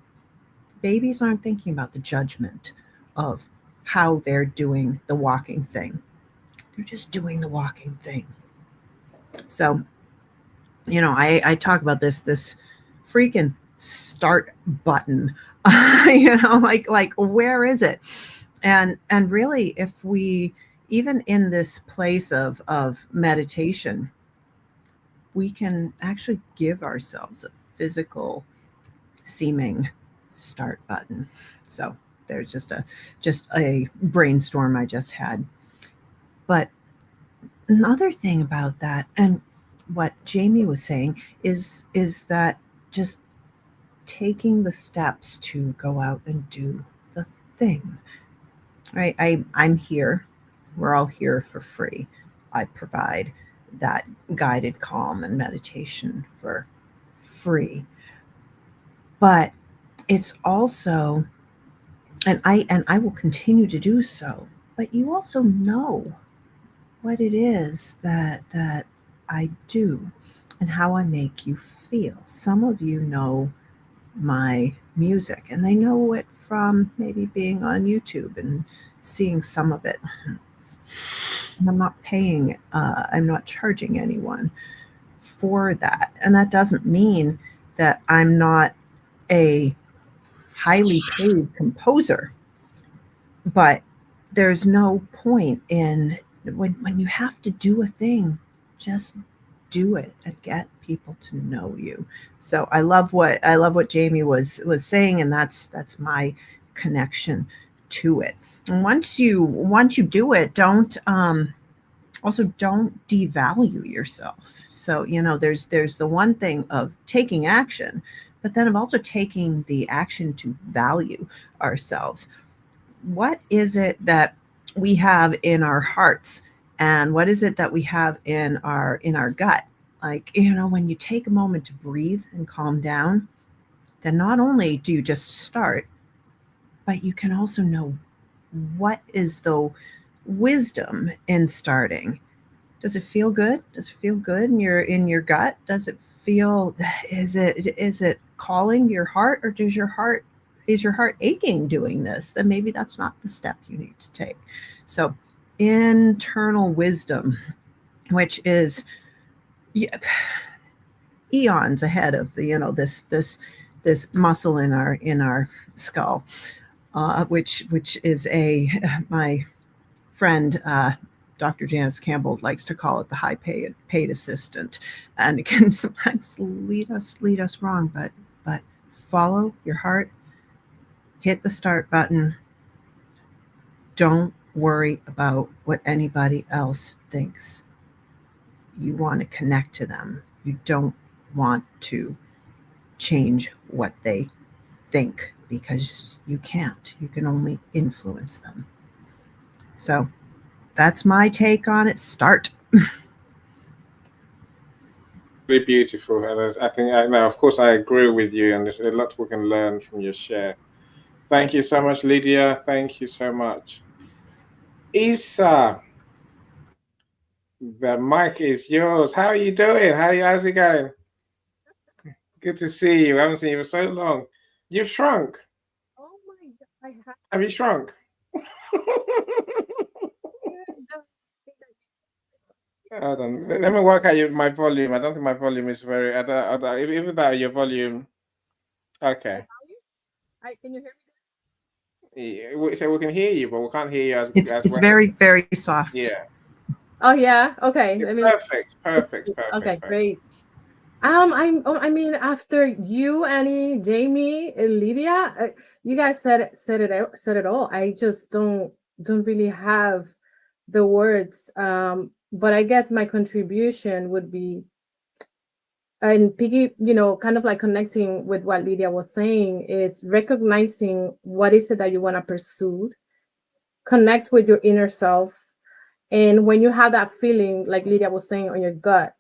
Babies aren't thinking about the judgment of how they're doing the walking thing. They're just doing the walking thing. So, I talk about this freaking start button like where is it? And really, if we, even in this place of meditation, we can actually give ourselves a physical seeming start button. So there's just a brainstorm I just had. But another thing about that, and what Jamie was saying, is that just taking the steps to go out and do the thing. Right? I'm here. We're all here for free. I provide that guided calm and meditation for free. But it's also, and I will continue to do so, but you also know what it is that I do and how I make you feel. Some of you know my music, and they know it from maybe being on YouTube and seeing some of it. And I'm not paying, I'm not charging anyone for that. And that doesn't mean that I'm not a highly paid composer, but there's no point in when you have to do a thing, just do it and get people to know you. So I love what Jamie was saying, and that's my connection to it. And once you do it, don't also don't devalue yourself. So there's the one thing of taking action, but then of also taking the action to value ourselves. What is it that we have in our hearts, and what is it that we have in our gut? Like, when you take a moment to breathe and calm down, then not only do you just start, but you can also know what is the wisdom in starting. Does it feel good? Does it feel good in your gut? Does it feel, is it calling your heart, or is your heart aching doing this? Then maybe that's not the step you need to take. So internal wisdom, which is eons ahead of the this muscle in our skull, which is my friend Dr. Janice Campbell likes to call it the high paid assistant, and it can sometimes lead us wrong. But follow your heart, hit the start button. Don't worry about what anybody else thinks. You want to connect to them. You don't want to change what they think, because you can't. You can only influence them. So that's my take on it. Start. Really beautiful, and I think now, of course, I agree with you, and there's a lot we can learn from your share. Thank you so much, Lydia. Thank you so much, Isa. The mic is yours. How are you doing? How's it going? Good to see you. I haven't seen you for so long. You've shrunk. Oh my God, Have you shrunk? Hold on. Let me work out my volume. I don't think my volume is very. Even that your volume. Okay. Can you hear me? Yeah, so we can hear you, but we can't hear you as It's well. very, very soft. Yeah. Oh yeah. Okay. Perfect. Okay, great. I mean, after you, Annie, Jamie, and Lydia, you guys said it all. I just don't really have the words. But I guess my contribution would be, and Piggy, kind of like connecting with what Lydia was saying, it's recognizing what is it that you want to pursue, connect with your inner self. And when you have that feeling, like Lydia was saying, on your gut,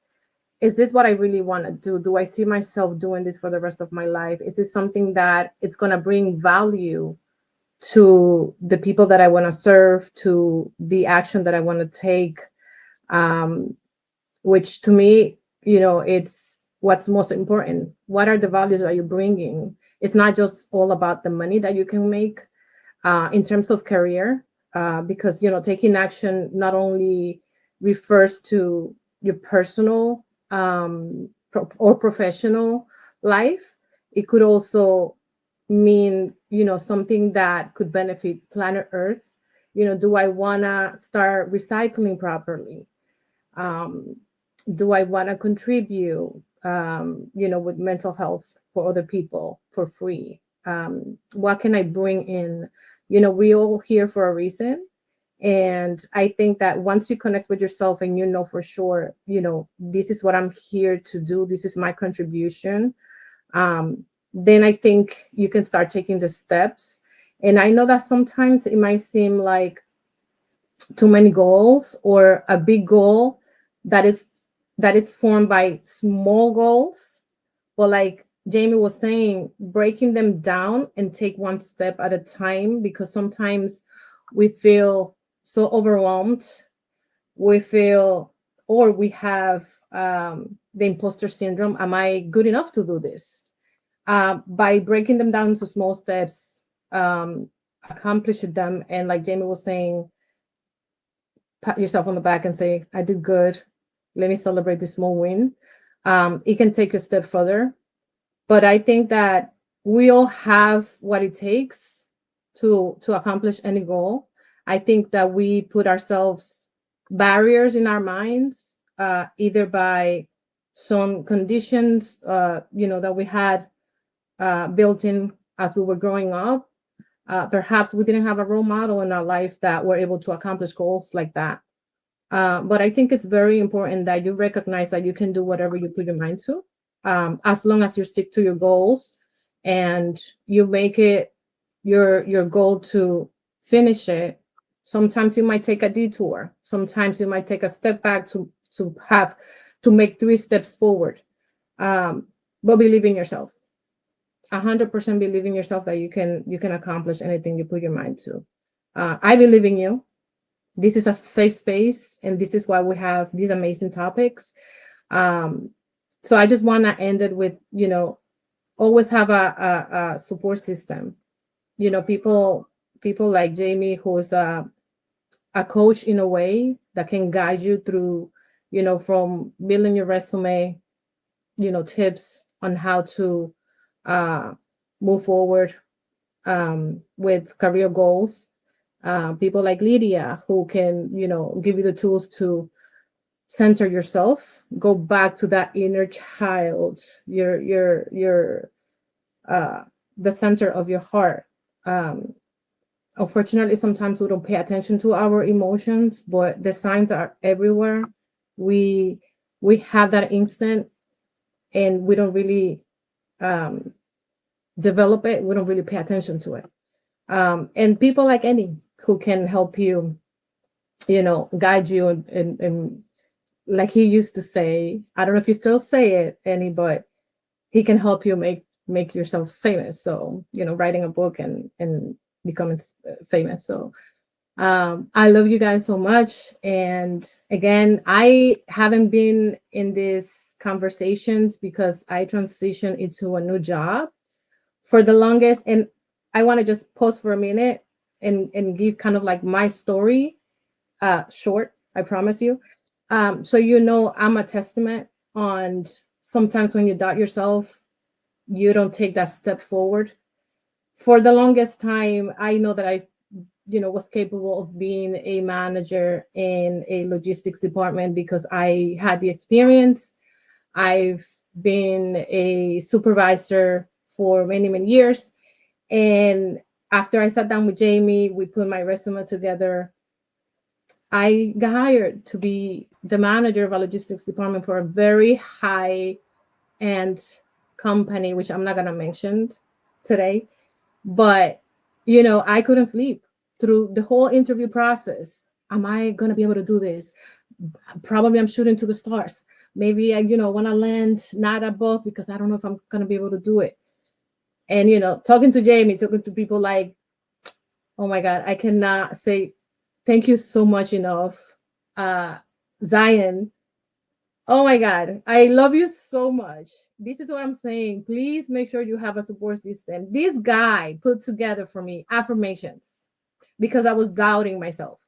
is this what I really want to do? Do I see myself doing this for the rest of my life? Is this something that it's going to bring value to the people that I want to serve, to the action that I want to take? Which to me, it's what's most important. What are the values that you're bringing? It's not just all about the money that you can make in terms of career, because, taking action not only refers to your personal or professional life. It could also mean, something that could benefit planet Earth? Do I want to start recycling properly? Um, do I want to contribute, with mental health for other people for free? What can I bring in? We all here for a reason. And I think that once you connect with yourself and for sure, this is what I'm here to do, this is my contribution, then I think you can start taking the steps. And I know that sometimes it might seem like too many goals or a big goal that is formed by small goals, but like Jamie was saying, breaking them down and take one step at a time, because sometimes we feel so overwhelmed, we feel, or we have the imposter syndrome. Am I good enough to do this? By breaking them down into small steps, accomplish them, and like Jamie was saying, pat yourself on the back and say, I did good. Let me celebrate this small win. It can take a step further. But I think that we all have what it takes to accomplish any goal. I think that we put ourselves barriers in our minds, either by some conditions, that we had built in as we were growing up. Perhaps we didn't have a role model in our life that were able to accomplish goals like that. But I think it's very important that you recognize that you can do whatever you put your mind to, as long as you stick to your goals and you make it your goal to finish it. Sometimes you might take a detour. Sometimes you might take a step back to make 3 steps forward. But believe in yourself. 100% believe in yourself that you can accomplish anything you put your mind to. I believe in you. This is a safe space, and this is why we have these amazing topics. So I just want to end it with, always have a support system. People like Jamie, who's a coach in a way that can guide you through, from building your resume, tips on how to move forward with career goals. People like Lydia, who can, give you the tools to center yourself, go back to that inner child, your the center of your heart. Unfortunately, sometimes we don't pay attention to our emotions, but the signs are everywhere. We have that instant, and we don't really develop it. We don't really pay attention to it. And people like Eddie, who can help you, guide you, and like he used to say, I don't know if you still say it, Eddie, but he can help you make yourself famous. So, writing a book and becoming famous. So I love you guys so much. And again, I haven't been in these conversations because I transitioned into a new job for the longest. And I want to just pause for a minute and give kind of like my story, short, I promise you. So I'm a testament on sometimes when you doubt yourself, you don't take that step forward. For the longest time, I know that I was capable of being a manager in a logistics department because I had the experience. I've been a supervisor for many, many years. And after I sat down with Jamie, we put my resume together. I got hired to be the manager of a logistics department for a very high end company, which I'm not going to mention today. But, I couldn't sleep through the whole interview process. Am I going to be able to do this? Probably I'm shooting to the stars. Maybe I, want to land not above because I don't know if I'm going to be able to do it. And, talking to Jamie, talking to people like, oh my God, I cannot say thank you so much enough. Zion, oh my God, I love you so much. This is what I'm saying. Please make sure you have a support system. This guy put together for me affirmations because I was doubting myself.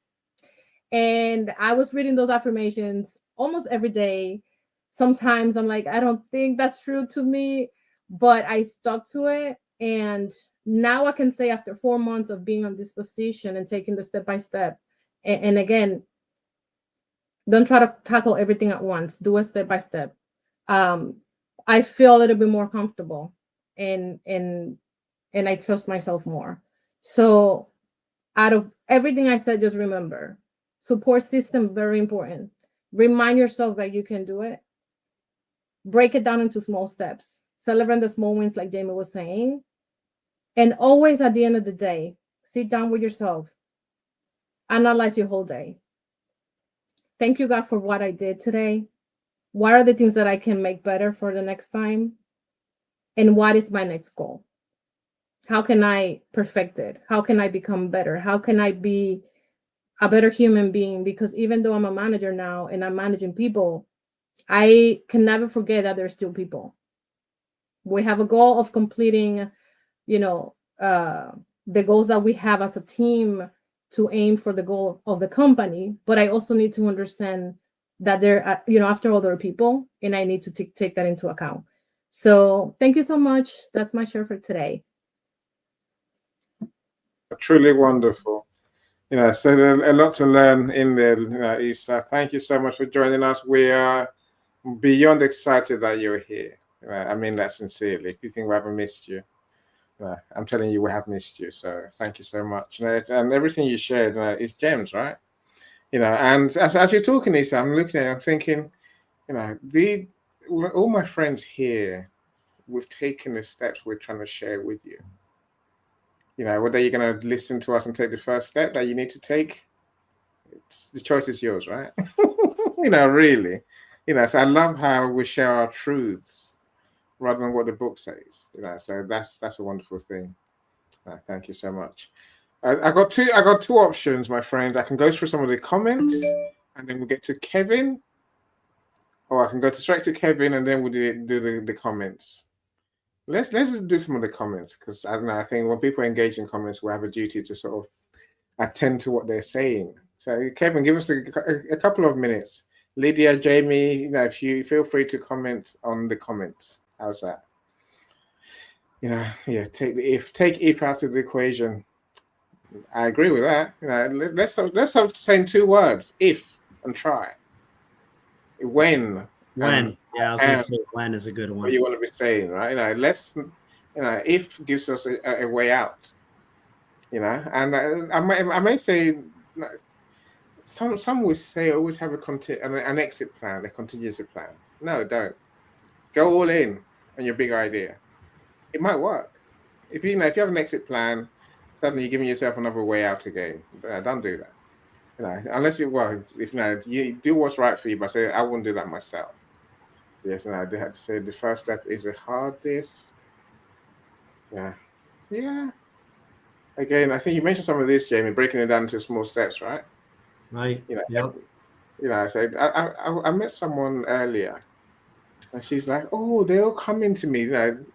And I was reading those affirmations almost every day. Sometimes I'm like, I don't think that's true to me, but I stuck to it. And now I can say, after 4 months of being on this position and taking the step by step, and again, don't try to tackle everything at once. Do a step by step. I feel a little bit more comfortable, and I trust myself more. So out of everything I said, just remember, support system, very important. Remind yourself that you can do it. Break it down into small steps. Celebrate the small wins, like Jamie was saying. And always, at the end of the day, sit down with yourself. Analyze your whole day. Thank you, God, for what I did today. What are the things that I can make better for the next time? And what is my next goal? How can I perfect it? How can I become better? How can I be a better human being? Because even though I'm a manager now and I'm managing people, I can never forget that there's still people. We have a goal of completing, the goals that we have as a team to aim for the goal of the company. But I also need to understand that after all, there are people, and I need to take that into account. So thank you so much. That's my share for today. Truly wonderful. So there's a lot to learn in there, Isa. Thank you so much for joining us. We are beyond excited that you're here. I mean that sincerely. If you think we haven't missed you, I'm telling you, we have missed you. So thank you so much. And everything you shared is gems, right? And as you're talking, Isa, I'm looking at it, I'm thinking, all my friends here, we've taken the steps we're trying to share with you. Whether you're going to listen to us and take the first step that you need to take, the choice is yours, right? Really. So I love how we share our truths rather than what the book says. So that's a wonderful thing. Thank you so much. I got two options, my friend. I can go through some of the comments and then we'll get to Kevin, or I can go straight to Kevin and then we'll do the comments. Let's just do some of the comments, because I don't know. I think when people engage in comments, we have a duty to sort of attend to what they're saying. So, Kevin, give us a couple of minutes. Lydia, Jamie, if you feel free to comment on the comments. How's that? Take if out of the equation. I agree with that. Let's say 2 words: if and try. When. When. Yeah, I was going to say when is a good one. What you want to be saying, right? If gives us a way out. And I may say, some would say always have an exit plan, a contingency plan. No, don't. Go all in on your big idea. It might work. If you have an exit plan, suddenly you're giving yourself another way out again. Don't do that. Unless you do what's right for you, but say I wouldn't do that myself. Yes, and I did have to say the first step is the hardest. Yeah. Again, I think you mentioned some of this, Jamie, breaking it down into small steps, right? Right. Yep. I said I met someone earlier, and she's like, "Oh, they're all coming to me. I'm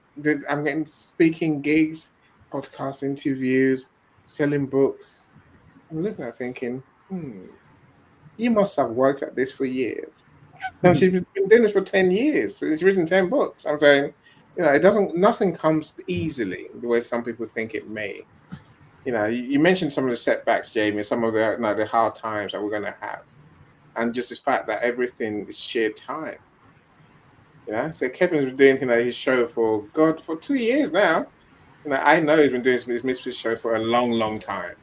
getting speaking gigs, podcast interviews, selling books." I'm looking at thinking, you must have worked at this for years. No, she's been doing this for 10 years. So she's written 10 books. I'm saying, nothing comes easily the way some people think it may. You mentioned some of the setbacks, Jamie, some of the hard times that we're going to have. And just the fact that everything is shared time. So Kevin's been doing his show for 2 years now. I know he's been doing his mystery show for a long, long time.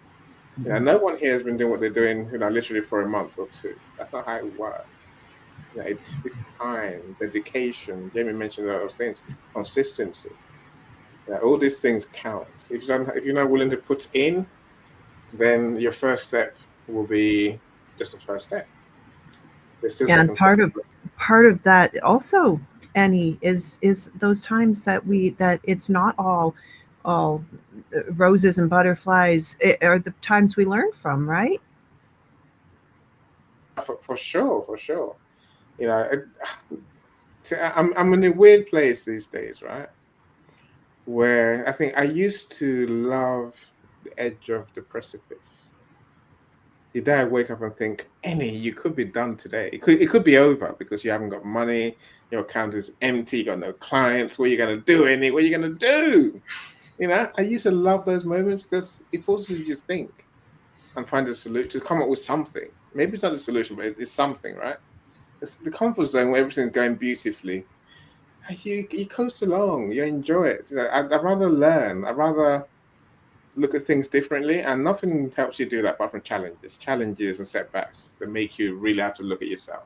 No one here has been doing what they're doing, literally for a month or 2. That's not how it works. It's time, dedication. Jamie mentioned a lot of things. Consistency. All these things count. If you're not willing to put in, then your first step will be just the first step. And part of that also, Annie, is those times that it's not all roses and butterflies. It are the times we learn from, right? For sure. I'm in a weird place these days, right? Where I think I used to love the edge of the precipice. The day I wake up and think, Annie, you could be done today. It could be over because you haven't got money, your account is empty, you got no clients. What are you going to do, Annie? What are you going to do? You know, I used to love those moments because it forces you to think and find a solution, to come up with something. Maybe it's not a solution, but it's something, right? It's the comfort zone where everything's going beautifully. You coast along, you enjoy it. You know, I'd rather learn. I'd rather look at things differently, and nothing helps you do that apart from challenges and setbacks that make you really have to look at yourself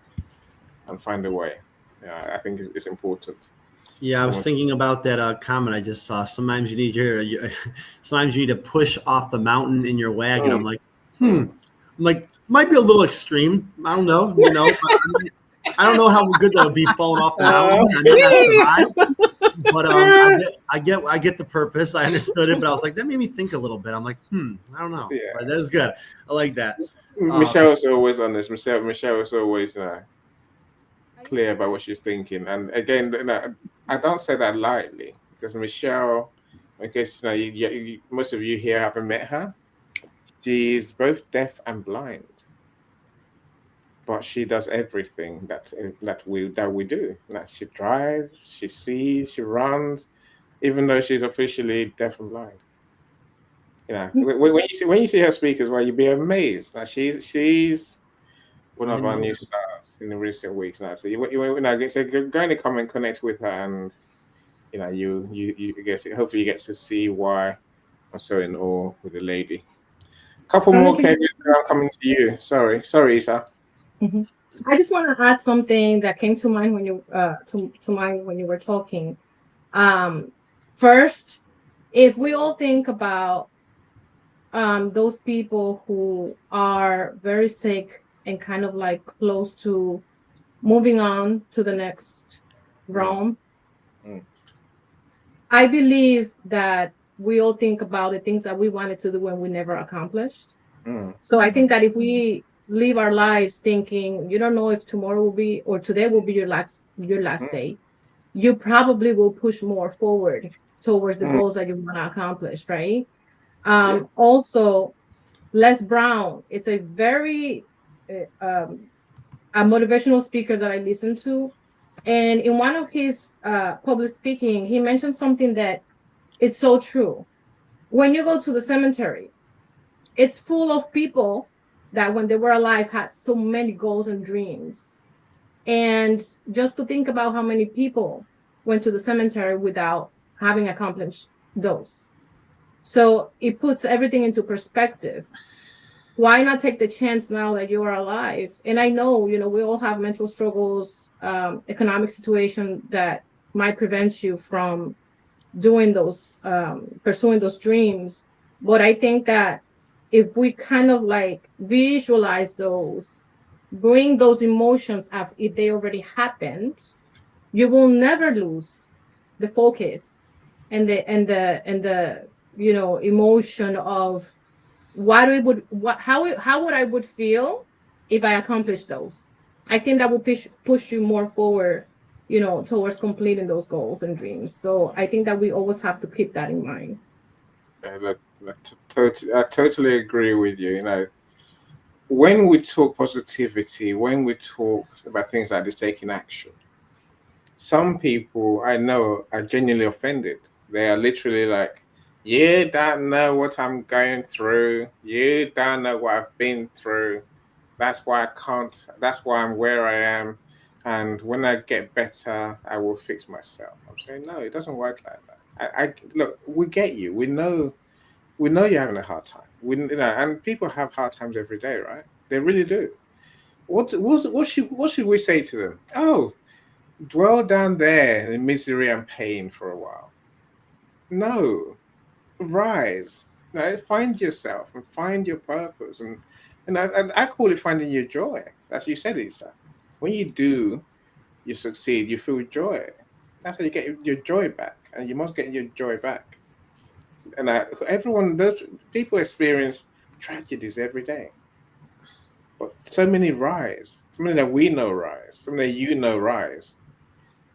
and find a way. Yeah, I think it's important. Yeah, I was thinking about that comment I just saw. Sometimes you need sometimes you need to push off the mountain in your wagon. I'm like, I'm like, might be a little extreme. I don't know, I don't know how good that would be falling off the mountain. I may not survive, but I get the purpose. I understood it, but I was like, that made me think a little bit. I'm like, I don't know. Yeah. But that was good. I like that. Michelle's always on this. Michelle is always clear about what she's thinking. And again, I don't say that lightly because Michelle, I guess most of you here haven't met her. She's both deaf and blind, but she does everything that we do. Like she drives, she sees, she runs, even though she's officially deaf and blind. You know, when you see her speak as well, you'll be amazed. Like she's one of our new stars in the recent weeks now. So go and come and connect with her, and you guess hopefully you get to see why I'm so in awe with the lady. Couple more, Kevin. I'm coming to you. Sorry, Isa. Mm-hmm. I just want to add something that came to mind when you to mind when you were talking. First, if we all think about those people who are very sick and kind of like close to moving on to the next realm, I believe that we all think about the things that we wanted to do and we never accomplished. So I think that if we live our lives thinking you don't know if tomorrow will be or today will be your last day, you probably will push more forward towards the goals that you want to accomplish, right? Also, Les Brown, it's a very a motivational speaker that I listen to, and in one of his public speaking, he mentioned something that it's so true. When you go to the cemetery, it's full of people that when they were alive had so many goals and dreams. And just to think about how many people went to the cemetery without having accomplished those. So it puts everything into perspective. Why not take the chance now that you are alive? And I know, we all have mental struggles, economic situation that might prevent you from doing those, pursuing those dreams. But I think that if we kind of like visualize those, bring those emotions as if they already happened, you will never lose the focus and the emotion of how would I would feel if I accomplished those. I think that will push you more forward, towards completing those goals and dreams. So I think that we always have to keep that in mind. Yeah, I totally agree with you. When we talk positivity, when we talk about things like this, taking action, some people I know are genuinely offended. They are literally like, you don't know what I'm going through. You don't know what I've been through. That's why I can't. That's why I'm where I am. And when I get better, I will fix myself. I'm saying, no, it doesn't work like that. I look, we get you. We know you're having a hard time. And people have hard times every day, right? They really do. What should we say to them? Oh, dwell down there in misery and pain for a while. No, rise. No, find yourself and find your purpose, and I call it finding your joy. As you said, Lisa. When you do, you succeed. You feel joy. That's how you get your joy back, and you must get your joy back. And those people experience tragedies every day, but so many rise. So many that we know rise. So many that you know rise.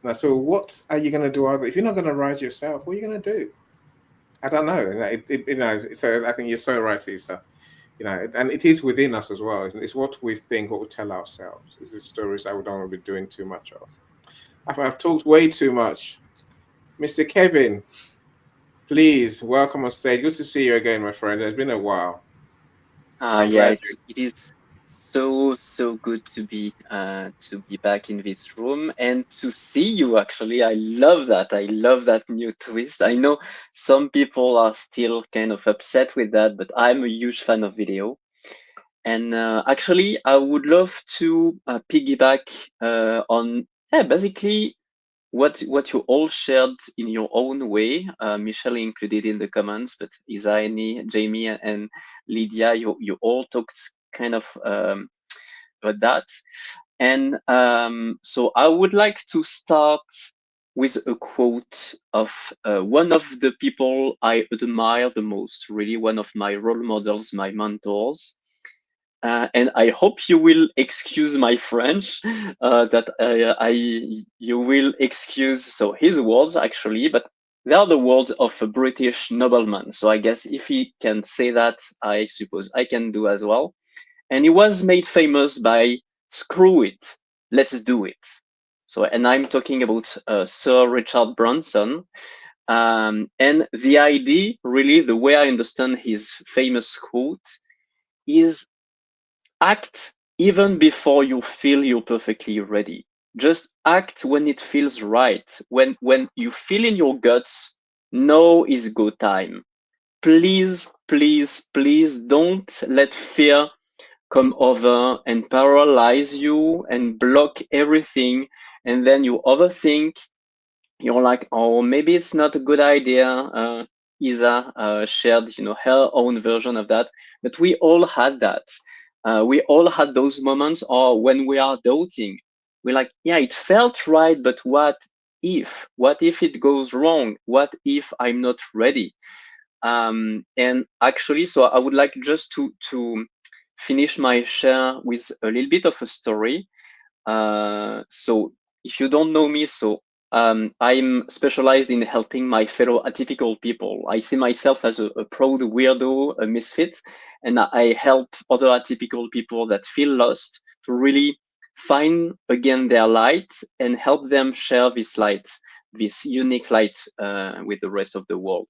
Now, so what are you going to do? If you're not going to rise yourself, what are you going to do? I don't know. So I think you're so right, Isa. And it is within us as well. It's what we think, what we tell ourselves. It's the stories I don't want to be doing too much of. I've talked way too much. Mr. Kevin, please welcome on stage. Good to see you again, my friend. It's been a while. I'm Yeah, glad it is so good to be back in this room and to see you actually. I love that. I love that new twist. I know some people are still kind of upset with that, but I'm a huge fan of video. And actually, I would love to piggyback on basically what you all shared in your own way. Michelle included in the comments, but Isaini, Jamie, and Lydia, you all talked kind of about that. And so I would like to start with a quote of one of the people I admire the most, really one of my role models, my mentors. And I hope you will excuse my French, that you will excuse so his words actually, but they are the words of a British nobleman. So I guess if he can say that, I suppose I can do as well. And he was made famous by "Screw it, let's do it." So, and I'm talking about Sir Richard Branson. And the idea, really, the way I understand his famous quote is act even before you feel you're perfectly ready. Just act when it feels right. When you feel in your guts, now is good time. Please, please, please don't let fear come over and paralyze you and block everything. And then you overthink. You're like, oh, maybe it's not a good idea. Isa shared, her own version of that, but we all had that. We all had those moments, or when we are doubting, we're like, yeah, it felt right, but what if? What if it goes wrong? What if I'm not ready? And actually, so I would like just to finish my share with a little bit of a story. So if you don't know me, so I'm specialized in helping my fellow atypical people. I see myself as a proud weirdo, a misfit, and I help other atypical people that feel lost to really find again their light and help them share this light, this unique light, with the rest of the world.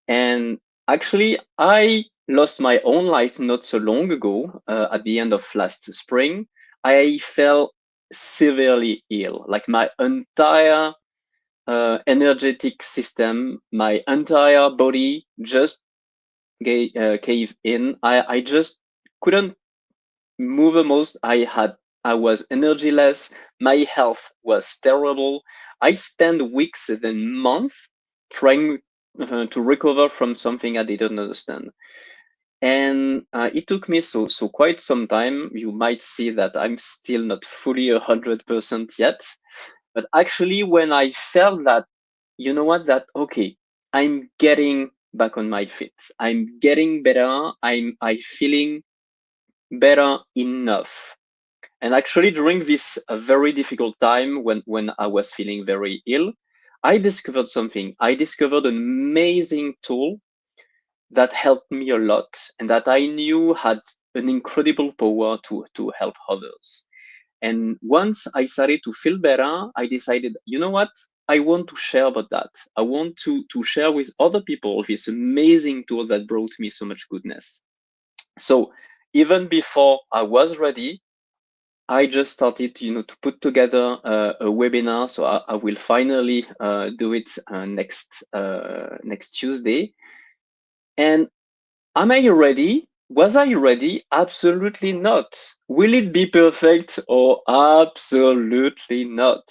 And actually, I lost my own life not so long ago, at the end of last spring. I fell severely ill. Like my entire energetic system, my entire body just caved in. I just couldn't move the most. I was energyless. My health was terrible. I spent weeks then months trying to recover from something I didn't understand. And it took me so quite some time. You might see that I'm still not fully 100% yet. But actually, when I felt that, you know what, that okay, I'm getting back on my feet. I'm getting better. I feeling better enough. And actually, during this very difficult time when I was feeling very ill, I discovered something. I discovered an amazing tool that helped me a lot and that I knew had an incredible power to help others. And once I started to feel better, I decided, you know what? I want to share about that. I want to share with other people this amazing tool that brought me so much goodness. So even before I was ready, I just started, to put together a webinar. So I will finally do it next Tuesday. And am I ready? Was I ready? Absolutely not. Will it be perfect? Or absolutely not.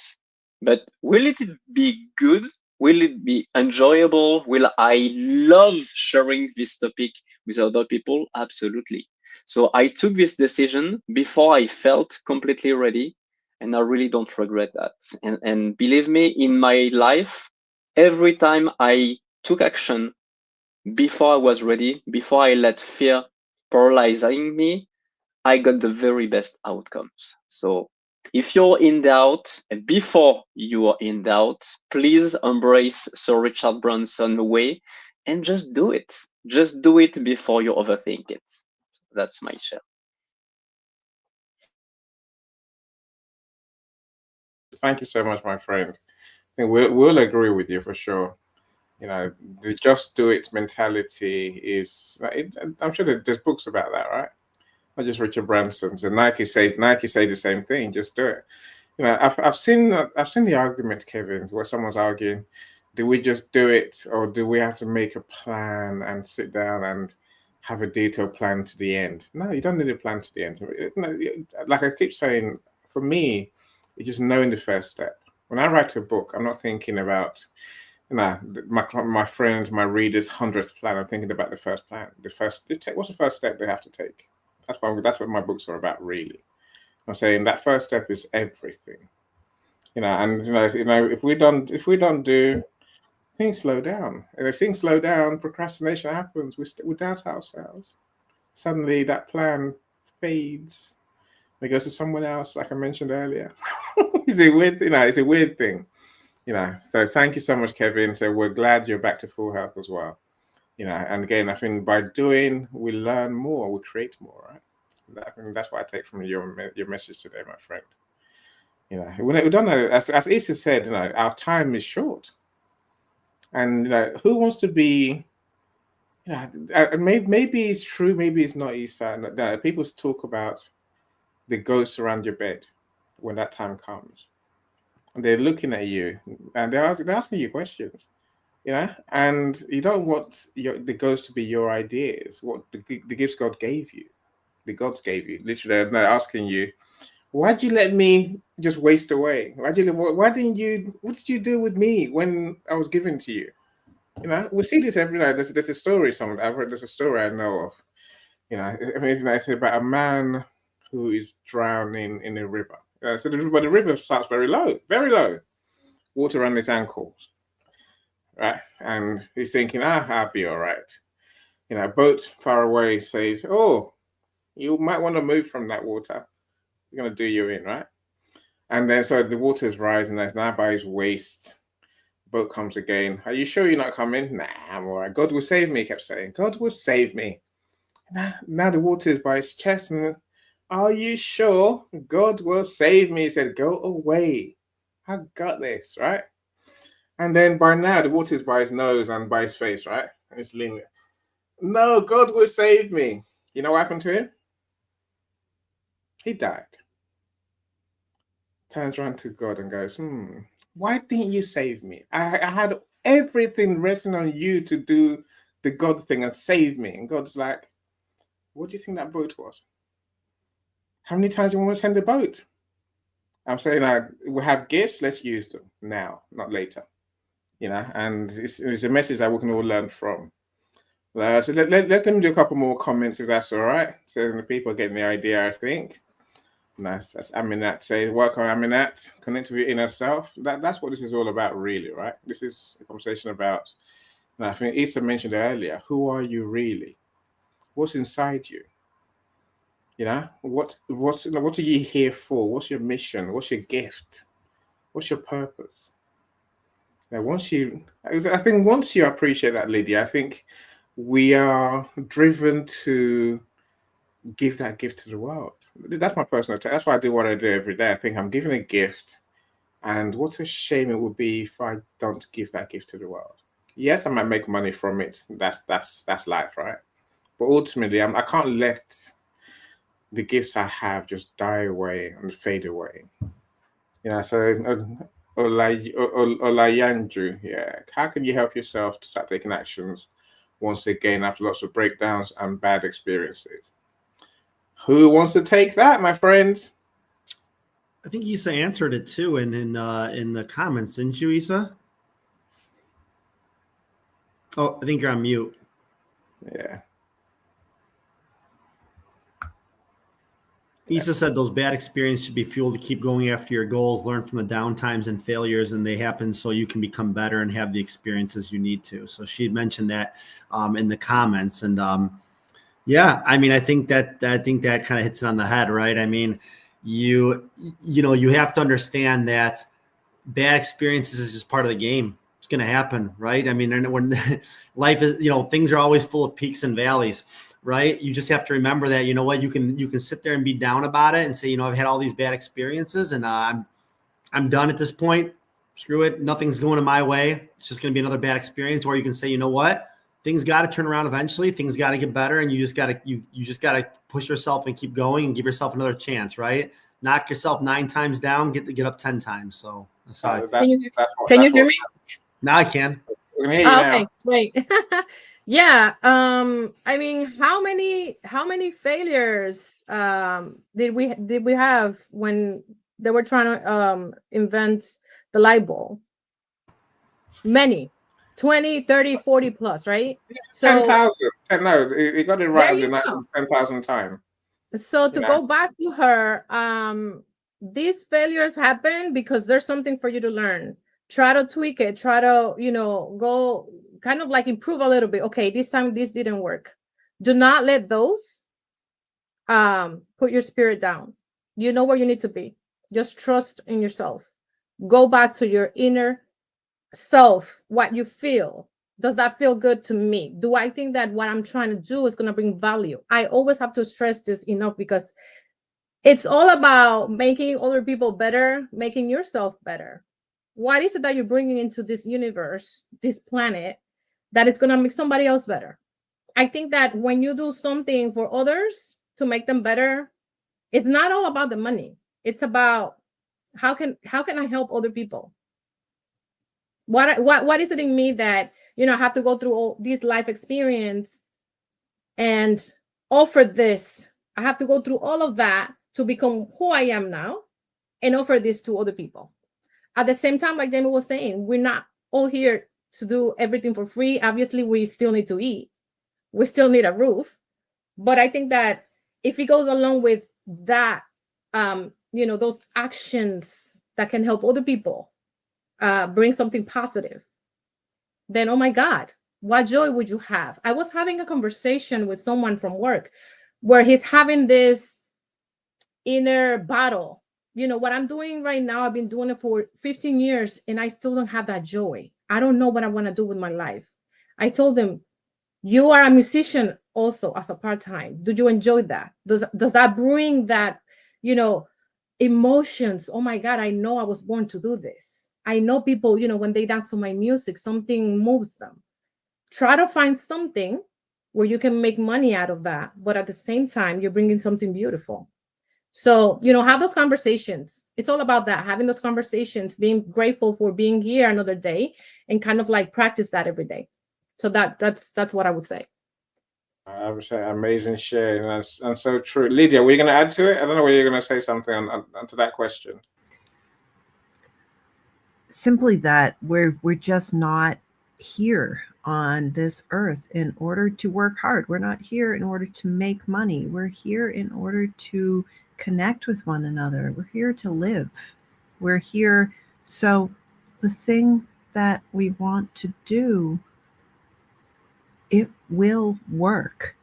But will it be good? Will it be enjoyable? Will I love sharing this topic with other people? Absolutely. So I took this decision before I felt completely ready, and I really don't regret that. And believe me, in my life, every time I took action before I was ready, before I let fear paralyzing me, I got the very best outcomes. So if you're in doubt, and before you are in doubt, please embrace Sir Richard Branson way and just do it. Just do it before you overthink it. That's my share. thank you so much, my friend. I think we'll agree with you for sure. You know, the just do it mentality is. I'm sure there's books about that, right? Not just Richard Branson's. And Nike say the same thing. Just do it. You know, I've seen the argument, Kevin, where someone's arguing, do we just do it, or do we have to make a plan and sit down and have a detailed plan to the end? No, you don't need a plan to the end. Like I keep saying, for me, it's just knowing the first step. When I write a book, I'm not thinking about my friends, my readers' 100th plan. I'm thinking about the first plan. What's the first step they have to take? That's what my books are about, really. I'm saying that first step is everything. You know, and if we don't do, things slow down. And if things slow down, procrastination happens. We doubt ourselves. Suddenly, that plan fades. It goes to someone else, like I mentioned earlier. It's a weird thing. You know, so thank you so much, Kevin. So we're glad you're back to full health as well. You know, and again, I think by doing, we learn more, we create more, right? I think that's what I take from your message today, my friend. You know, we don't know, as Issa said, you know, our time is short. And you know, who wants to be? Yeah, maybe it's true, maybe it's not, Issa. People talk about the ghosts around your bed when that time comes. And they're looking at you and they're asking you questions, you know, and you don't want the ghost to be your ideas, what the gifts God gave you, the gods gave you. Literally, they're asking you, why'd you let me just waste away? What did you do with me when I was given to you? You know, we see this every night. There's a story, there's a story I know of. You know, I mean, it's about a man who is drowning in a river. So the river starts very low, water around his ankles, right? And he's thinking, I'll be all right. You know, a boat far away says, oh, you might want to move from that water. We're going to do you in, right? And then so the water's rising. That's now by his waist. Boat comes again. Are you sure you're not coming? Nah, I'm all right. God will save me, he kept saying. God will save me. Now the water is by his chest. And are you sure? God will save me. He said, go away. I got this, right? And then by now the water is by his nose and by his face, right? And it's leaning. No, God will save me. You know what happened to him? He died. Turns around to God and goes, why didn't you save me? I had everything resting on you to do the God thing and save me. And God's like, what do you think that boat was? How many times do you want to send a boat? I'm saying, we have gifts, let's use them now, not later. You know, and it's a message that we can all learn from. So let me do a couple more comments if that's all right. So the people are getting the idea, I think. Nice. That's Aminat says, welcome, Aminat. Connect with your inner self. That's what this is all about, really, right? This is a conversation about, I think Issa mentioned earlier, who are you really? What's inside you? You know, what are you here for? What's your mission? What's your gift? What's your purpose? Now, once you appreciate that, Lydia, I think we are driven to give that gift to the world. That's my personal take. That's why I do what I do every day. I think I'm giving a gift, and what a shame it would be if I don't give that gift to the world. Yes, I might make money from it. That's life, right? But ultimately, I can't let the gifts I have just die away and fade away. Yeah. So Olayanju, yeah. How can you help yourself to start taking actions once again after lots of breakdowns and bad experiences? Who wants to take that, my friends? I think Issa answered it too in the comments, didn't you, Issa? Oh, I think you're on mute. Yeah. Issa said those bad experiences should be fuel to keep going after your goals, learn from the downtimes and failures, and they happen so you can become better and have the experiences you need to. So she had mentioned that in the comments. And yeah, I mean, I think that kind of hits it on the head, right? I mean, you have to understand that bad experiences is just part of the game. It's going to happen, right? I mean, when life is, things are always full of peaks and valleys, right? You just have to remember that, you know what, you can sit there and be down about it and say, I've had all these bad experiences and I'm done at this point. screw it, nothing's going in my way. It's just going to be another bad experience. Or you can say, you know what? Things got to turn around eventually. Things got to get better, and you just got to push yourself and keep going and give yourself another chance, right? Knock yourself 9 times down, get up 10 times. So that's how I feel. Can you hear me? Now I can. We can hear you now. Okay, great. Yeah. I mean, how many failures did we have when they were trying to invent the light bulb? Many. 20, 30, 40 plus, right? So 10,000. No, he got it right there on the you go. 10,000 time. So to go back to her, these failures happen because there's something for you to learn. Try to tweak it, try to, go kind of like improve a little bit. Okay, this time this didn't work. Do not let those put your spirit down. You know where you need to be. Just trust in yourself. Go back to your inner self, what you feel. Does that feel good to me? Do I think that what I'm trying to do is going to bring value? I always have to stress this enough because it's all about making other people better, making yourself better. What is it that you're bringing into this universe, this planet, that it's going to make somebody else better? I think that when you do something for others to make them better, it's not all about the money. It's about how can I help other people? What is it in me that I have to go through all this life experience and offer this? I have to go through all of that to become who I am now and offer this to other people. At the same time, like Jamie was saying, we're not all here to do everything for free. Obviously, we still need to eat. We still need a roof. But I think that if it goes along with that, those actions that can help other people, bring something positive, then oh my God, what joy would you have? I was having a conversation with someone from work where he's having this inner battle. What I'm doing right now, I've been doing it for 15 years and I still don't have that joy. I don't know what I want to do with my life. I told him, you are a musician also as a part-time. Do you enjoy that? Does that bring that, emotions? Oh my God, I know I was born to do this. I know people, when they dance to my music, something moves them. Try to find something where you can make money out of that, but at the same time, you're bringing something beautiful. So, have those conversations. It's all about that, having those conversations, being grateful for being here another day, and kind of like practice that every day. So that's what I would say. I would say amazing share, and so true. Lydia, were you going to add to it? I don't know whether you're going to say something on to that question. Simply that we're just not here on this earth in order to work hard. We're not here in order to make money. We're here in order to connect with one another. We're here to live. We're here. So the thing that we want to do, it will work.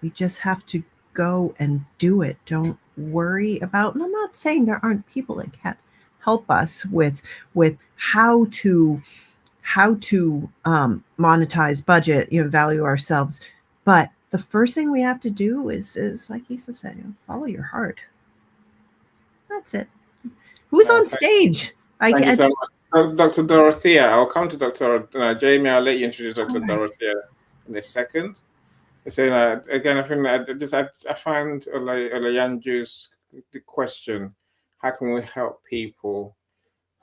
We just have to go and do it. Don't worry about, and I'm not saying there aren't people that can help us with how to monetize, budget, value ourselves. But the first thing we have to do is like Isa said, follow your heart. That's it. Who's on stage? Thank you so much. Dr. Dorothea, I'll come to Dr. Jamie. I'll let you introduce Dr. Dorothea in a second. So again, I think I find Olayanju's the question: how can we help people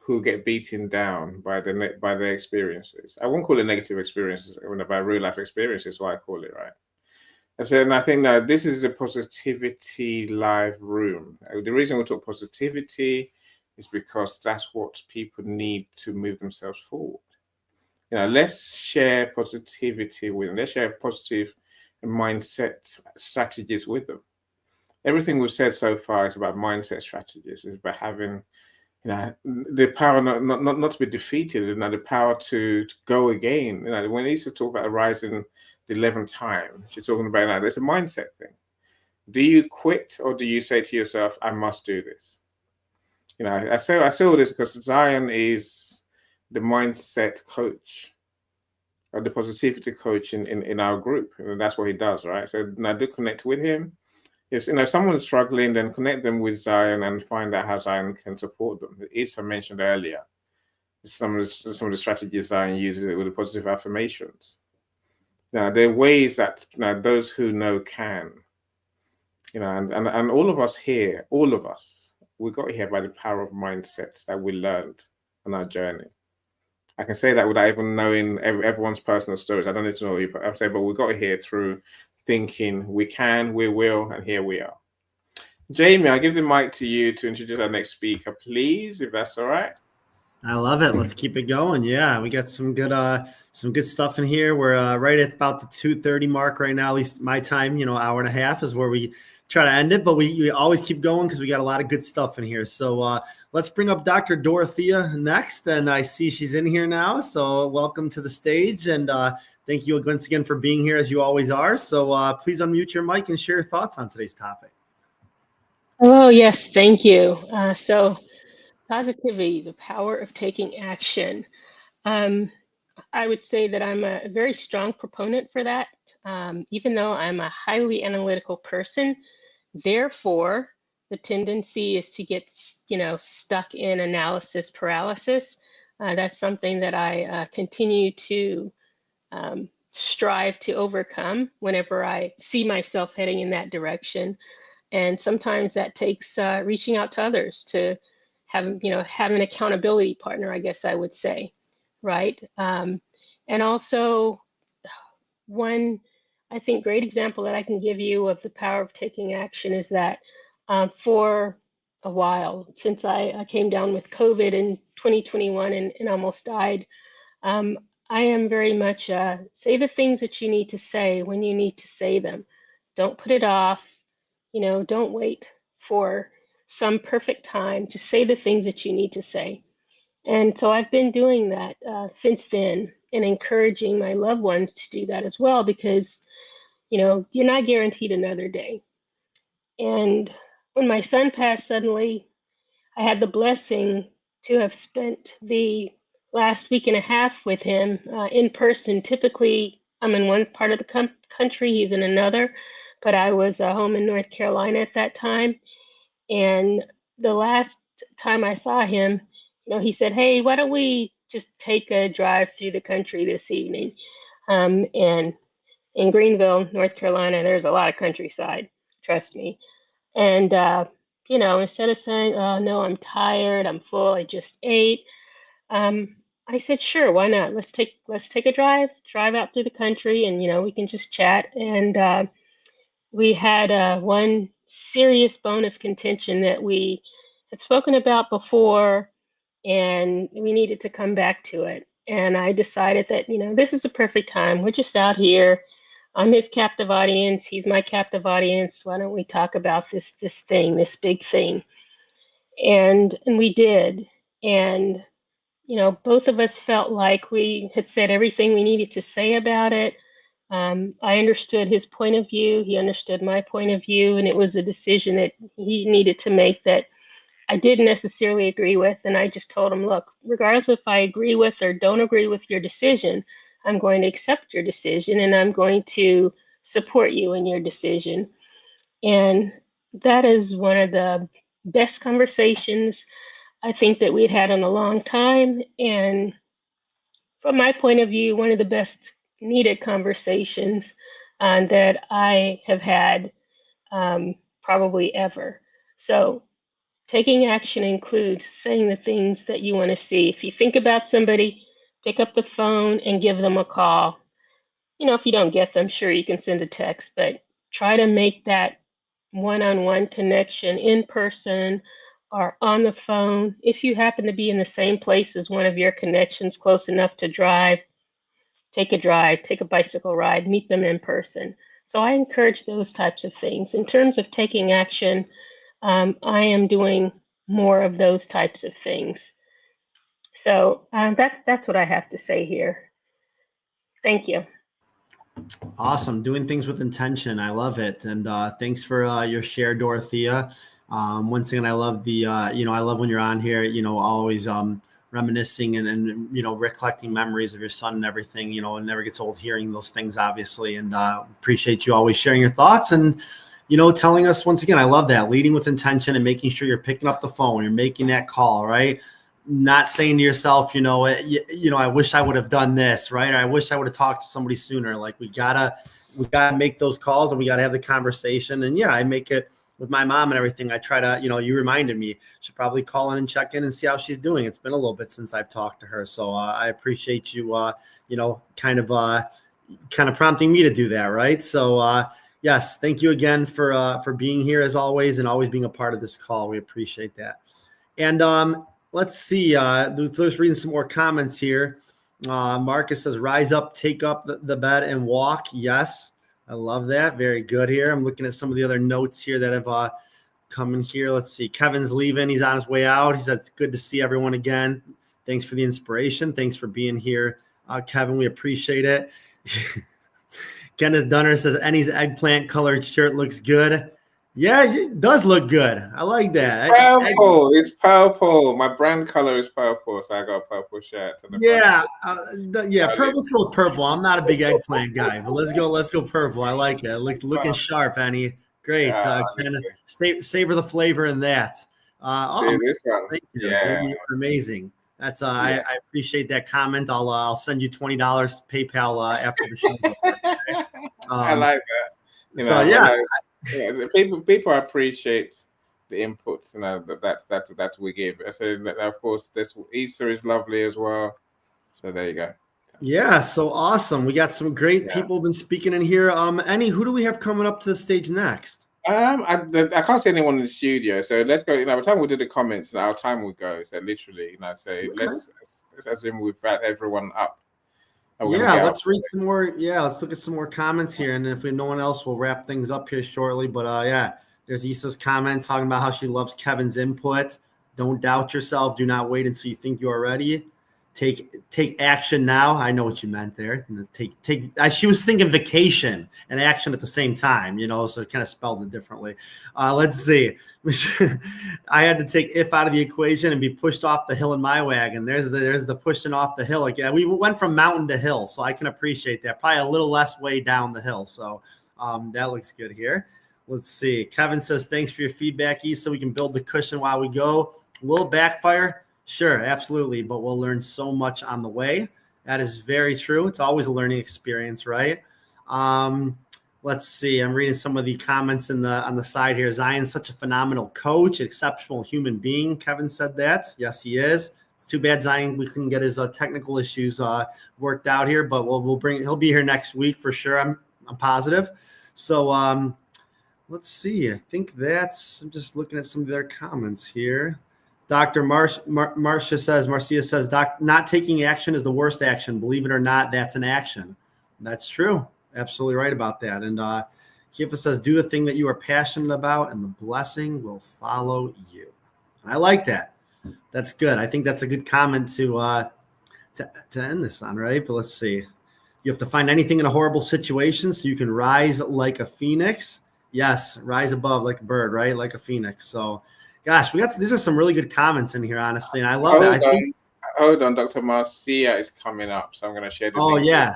who get beaten down by their experiences? I won't call it negative experiences, by real life experiences. What I call it, right? And I think that this is a positivity live room. The reason we talk positivity is because that's what people need to move themselves forward. Let's share positivity with them. Let's share positive mindset strategies with them. Everything we've said so far is about mindset strategies. It's about having, the power not to be defeated, the power to go again. When Lisa talked about rising the 11th time, she's talking about that. There's a mindset thing. Do you quit, or do you say to yourself, "I must do this"? I say all this because Zion is the mindset coach, or the positivity coach in our group, and that's what he does, right? So I do connect with him. If someone's struggling, then connect them with Zion and find out how Zion can support them. Isa mentioned earlier Some of the strategies I use it with the positive affirmations. Now, there are ways that those who know can, and all of us here, we got here by the power of mindsets that we learned on our journey. I can say that without even knowing everyone's personal stories. I don't need to know you, but I'm saying, but we got here through thinking we can, we will, and here we are. Jamie, I'll give the mic to you to introduce our next speaker, please, if that's all right. I love it. Let's keep it going. Yeah, we got some good stuff in here. We're right at about the 2:30 mark right now. At least my time, hour and a half is where we try to end it, but we always keep going because we got a lot of good stuff in here. So let's bring up Dr. Dorothea next, and I see she's in here now. So welcome to the stage, and thank you once again for being here as you always are. So please unmute your mic and share your thoughts on today's topic. Oh, yes, thank you. So positivity, the power of taking action. I would say that I'm a very strong proponent for that, even though I'm a highly analytical person. Therefore, the tendency is to get, stuck in analysis paralysis. That's something that I continue to strive to overcome whenever I see myself heading in that direction. And sometimes that takes reaching out to others to have an accountability partner, I guess I would say, right? And also one, I think, great example that I can give you of the power of taking action is that for a while, since I came down with COVID in 2021 and almost died, I am very much say the things that you need to say when you need to say them. Don't put it off. Don't wait for some perfect time to say the things that you need to say. And so I've been doing that since then and encouraging my loved ones to do that as well, because, you're not guaranteed another day. And when my son passed suddenly, I had the blessing to have spent the last week and a half with him in person. Typically, I'm in one part of the country, he's in another, but I was home in North Carolina at that time. And the last time I saw him, he said, "Hey, why don't we just take a drive through the country this evening?" And in Greenville, North Carolina, there's a lot of countryside, trust me. And, instead of saying, "Oh, no, I'm tired, I'm full, I just ate," I said, "Sure, why not? Let's take a drive out through the country, and, we can just chat." And we had one serious bone of contention that we had spoken about before, and we needed to come back to it. And I decided that, this is a perfect time. We're just out here. I'm his captive audience. He's my captive audience. Why don't we talk about this big thing? And we did. And, both of us felt like we had said everything we needed to say about it. I understood his point of view. He understood my point of view. And it was a decision that he needed to make that I didn't necessarily agree with. And I just told him, "Look, regardless if I agree with or don't agree with your decision, I'm going to accept your decision and I'm going to support you in your decision." And that is one of the best conversations I think that we'd had in a long time. And from my point of view, one of the best needed conversations that I have had probably ever. So taking action includes saying the things that you want to see. If you think about somebody, pick up the phone and give them a call. If you don't get them, sure, you can send a text, but try to make that one-on-one connection in person or on the phone. If you happen to be in the same place as one of your connections, close enough to drive, take a bicycle ride, meet them in person. So I encourage those types of things. In terms of taking action, I am doing more of those types of things. So that's what I have to say here. Thank you. Awesome. Doing things with intention. I love it. And thanks for your share, Dorothea. Once again, I love I love when you're on here, always reminiscing and recollecting memories of your son and everything. It never gets old hearing those things, obviously. And appreciate you always sharing your thoughts and, telling us once again, I love that, leading with intention and making sure you're picking up the phone, you're making that call, right? not saying to yourself, I wish I would have done this, right? Or I wish I would have talked to somebody sooner. Like we gotta make those calls and we gotta have the conversation. And yeah, I make it with my mom and everything. I try to, you reminded me, should probably call in and check in and see how she's doing. It's been a little bit since I've talked to her. So I appreciate you, kind of prompting me to do that. Right. So yes, thank you again for being here as always and always being a part of this call. We appreciate that. And let's see. There's reading some more comments here. Marcus says, rise up, take up the bed and walk. Yes, I love that. Very good here. I'm looking at some of the other notes here that have come in here. Let's see. Kevin's leaving. He's on his way out. He said, it's good to see everyone again. Thanks for the inspiration. Thanks for being here, Kevin. We appreciate it. Kenneth Dunner says, Annie's eggplant colored shirt looks good. Yeah, it does look good. I like that. Purple. It's purple. My brand color is purple, so I got a purple shirt. Yeah, purple's go with purple. I'm not a big eggplant guy, but let's go purple. I like it. Looking sharp, Annie. Great. Yeah, Kind of savor the flavor in that. This one. Thank you. Yeah. You're amazing. That's I appreciate that comment. I'll send you $20 PayPal after the show. I like that. People appreciate the inputs, that we give. So of course, this Easter is lovely as well. So there you go. Yeah, so awesome. We got some great people been speaking in here. Annie, who do we have coming up to the stage next? I can't see anyone in the studio, so let's go. By the time we do the comments, our time will go. So literally, let's assume we've got everyone up. Let's read some more. Let's look at some more comments here, and if no one else, we'll wrap things up here shortly. But there's Issa's comment talking about how she loves Kevin's input. Don't doubt yourself. Do not wait until you think you are ready. Take action now. I know what you meant there. She was thinking vacation and action at the same time, so it kind of spelled it differently. Let's see. I had to take if out of the equation and be pushed off the hill in my wagon. There's the pushing off the hill again. We went from mountain to hill, so I can appreciate that. Probably a little less way down the hill. So that looks good here. Let's see. Kevin says, thanks for your feedback, E, so we can build the cushion while we go. Will it backfire? Sure, absolutely. But we'll learn so much on the way. That is very true. It's always a learning experience, right? Let's see. I'm reading some of the comments on the side here. Zion's such a phenomenal coach, exceptional human being. Kevin said that. Yes, he is. It's too bad Zion we couldn't get his technical issues worked out here, but he'll be here next week for sure. I'm positive. So let's see. I think I'm just looking at some of their comments here. Dr. Marcia says, not taking action is the worst action. Believe it or not, that's an action. That's true. Absolutely right about that. And Kifa says, do the thing that you are passionate about and the blessing will follow you. And I like that. That's good. I think that's a good comment to end this on, right? But let's see. You have to find anything in a horrible situation so you can rise like a phoenix. Yes, rise above like a bird, right? Like a phoenix. So gosh, these are some really good comments in here, honestly, and I love it. Hold on, Dr. Marcia is coming up, so I'm going to share the link. Oh, yeah.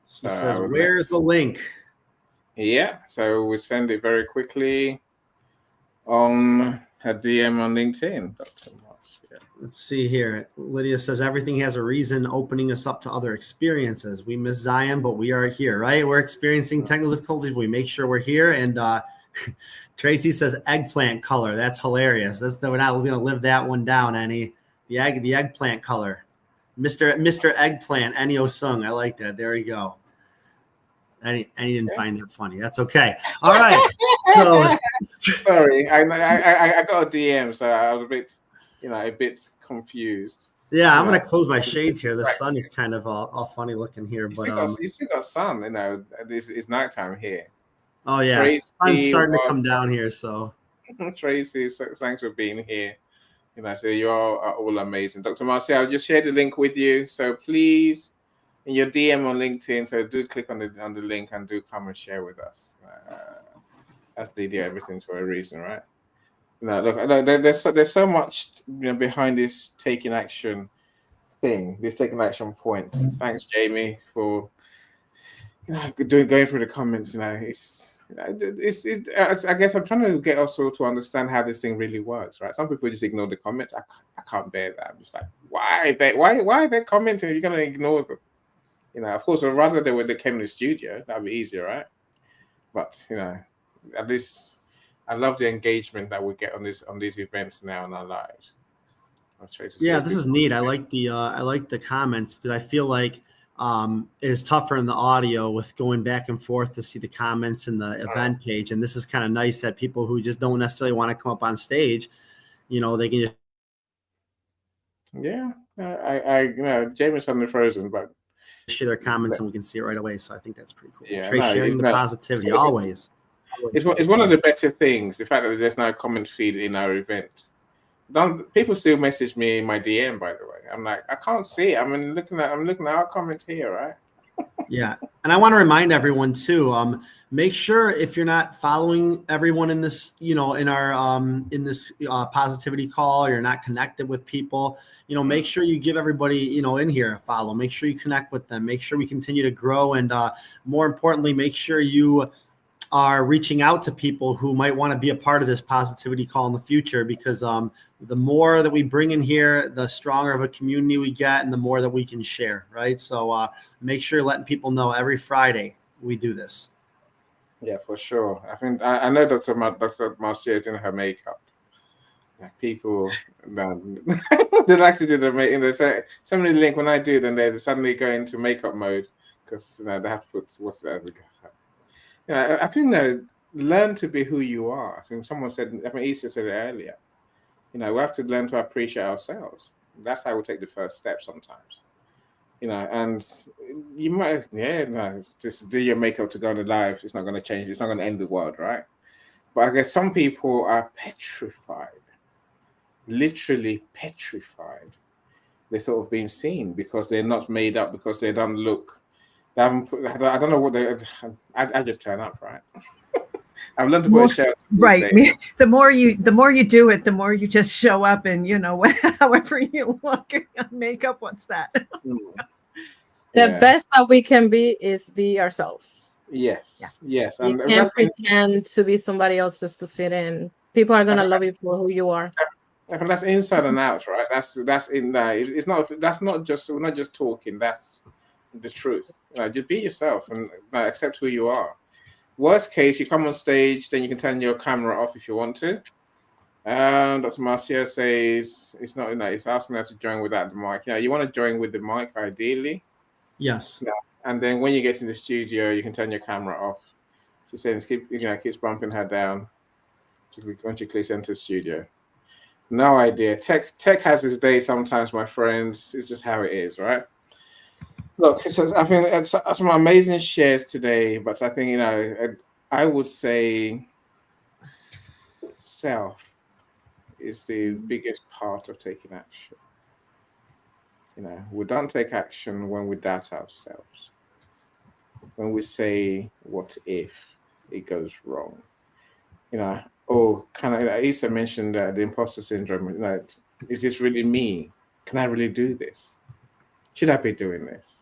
She says, where's the link? Yeah, so we'll send it very quickly on her DM on LinkedIn, Dr. Marcia. Let's see here. Lydia says, everything has a reason, opening us up to other experiences. We miss Zion, but we are here, right? We're experiencing technical difficulties. We make sure we're here, and Tracy says eggplant color. That's hilarious. We're not going to live that one down, Annie. The eggplant color. Mr. Eggplant, Annie Osung. I like that. There you go. Annie didn't find that funny. That's okay. All right. So sorry, I got a DM, so I was a bit confused. Yeah, I'm going to close my shades here. The sun is kind of all funny looking here, but you still got sun. It's nighttime here. Oh yeah, Tracy, sun's starting to come down here. So Tracy, thanks for being here. So you are all amazing. Dr. Marcia, I'll just share the link with you. So please, in your DM on LinkedIn, so do click on the link and do come and share with us. That's Lydia. Everything's for a reason, right? Look, there's so much behind this taking action thing, this taking action point. Thanks, Jamie, for going through the comments. I guess I'm trying to get also to understand how this thing really works, right? Some people just ignore the comments. I can't bear that. I'm just like, why are they commenting? You're gonna ignore them, Of course, rather than when they came in the studio, that'd be easier, right? But at least I love the engagement that we get on these events now in our lives. Yeah, this is neat. I like the comments because I feel like it is tougher in the audio with going back and forth to see the comments in the event page. And this is kind of nice that people who just don't necessarily want to come up on stage, they can just. Yeah, Jamie's suddenly frozen, but share their comments and we can see it right away. So I think that's pretty cool. Yeah, Trey, sharing the positivity always. It's one of the better things. The fact that there's no comment feed in our event. People still message me in my DM, by the way. I'm like, I can't see it. I'm looking at our comments here, right? Yeah. And I want to remind everyone too, make sure if you're not following everyone in this, in our in this positivity call, you're not connected with people, make sure you give everybody, in here a follow. Make sure you connect with them. Make sure we continue to grow. And more importantly, make sure you are reaching out to people who might want to be a part of this positivity call in the future, because the more that we bring in here, the stronger of a community we get and the more that we can share, right? So make sure you're letting people know every Friday we do this. Yeah, for sure. I think I know Dr. Marcia is in her makeup. People, they like to do the makeup. They say, send me the link. When I do, then they suddenly go into makeup mode because they have to put what's that? I think learn to be who you are. I think someone said, I think Issa said it earlier. We have to learn to appreciate ourselves. That's how we take the first step sometimes. And you might, just do your makeup to go on the live. It's not going to change. It's not going to end the world, right? But I guess some people are petrified, literally petrified. They're sort of being seen because they're not made up, because they don't look. I don't know what I just turn up, right? I've learned to put a show. Right. The more you do it, the more you just show up, and however you look, makeup. What's that? The best that we can be is be ourselves. Yes. Yes. You can't pretend to be somebody else just to fit in. People are gonna love you for who you are. That's inside and out, right? That's in there. It's not. That's not just. We're not just talking. That's the truth. Just be yourself and accept who you are. Worst case, you come on stage, then you can turn your camera off if you want to. Dr. Marcia says it's not. It's asking her to join without the mic. You want to join with the mic ideally. Yes. And then when you get in the studio, you can turn your camera off. She's saying keeps bumping her down when she clicks enter studio. No idea. Tech has its day sometimes, my friends. It's just how it is, right? Look, I think it's some amazing shares today, but I think I would say self is the biggest part of taking action. We don't take action when we doubt ourselves. When we say, "What if it goes wrong?" Issa mentioned the imposter syndrome. Is this really me? Can I really do this? Should I be doing this?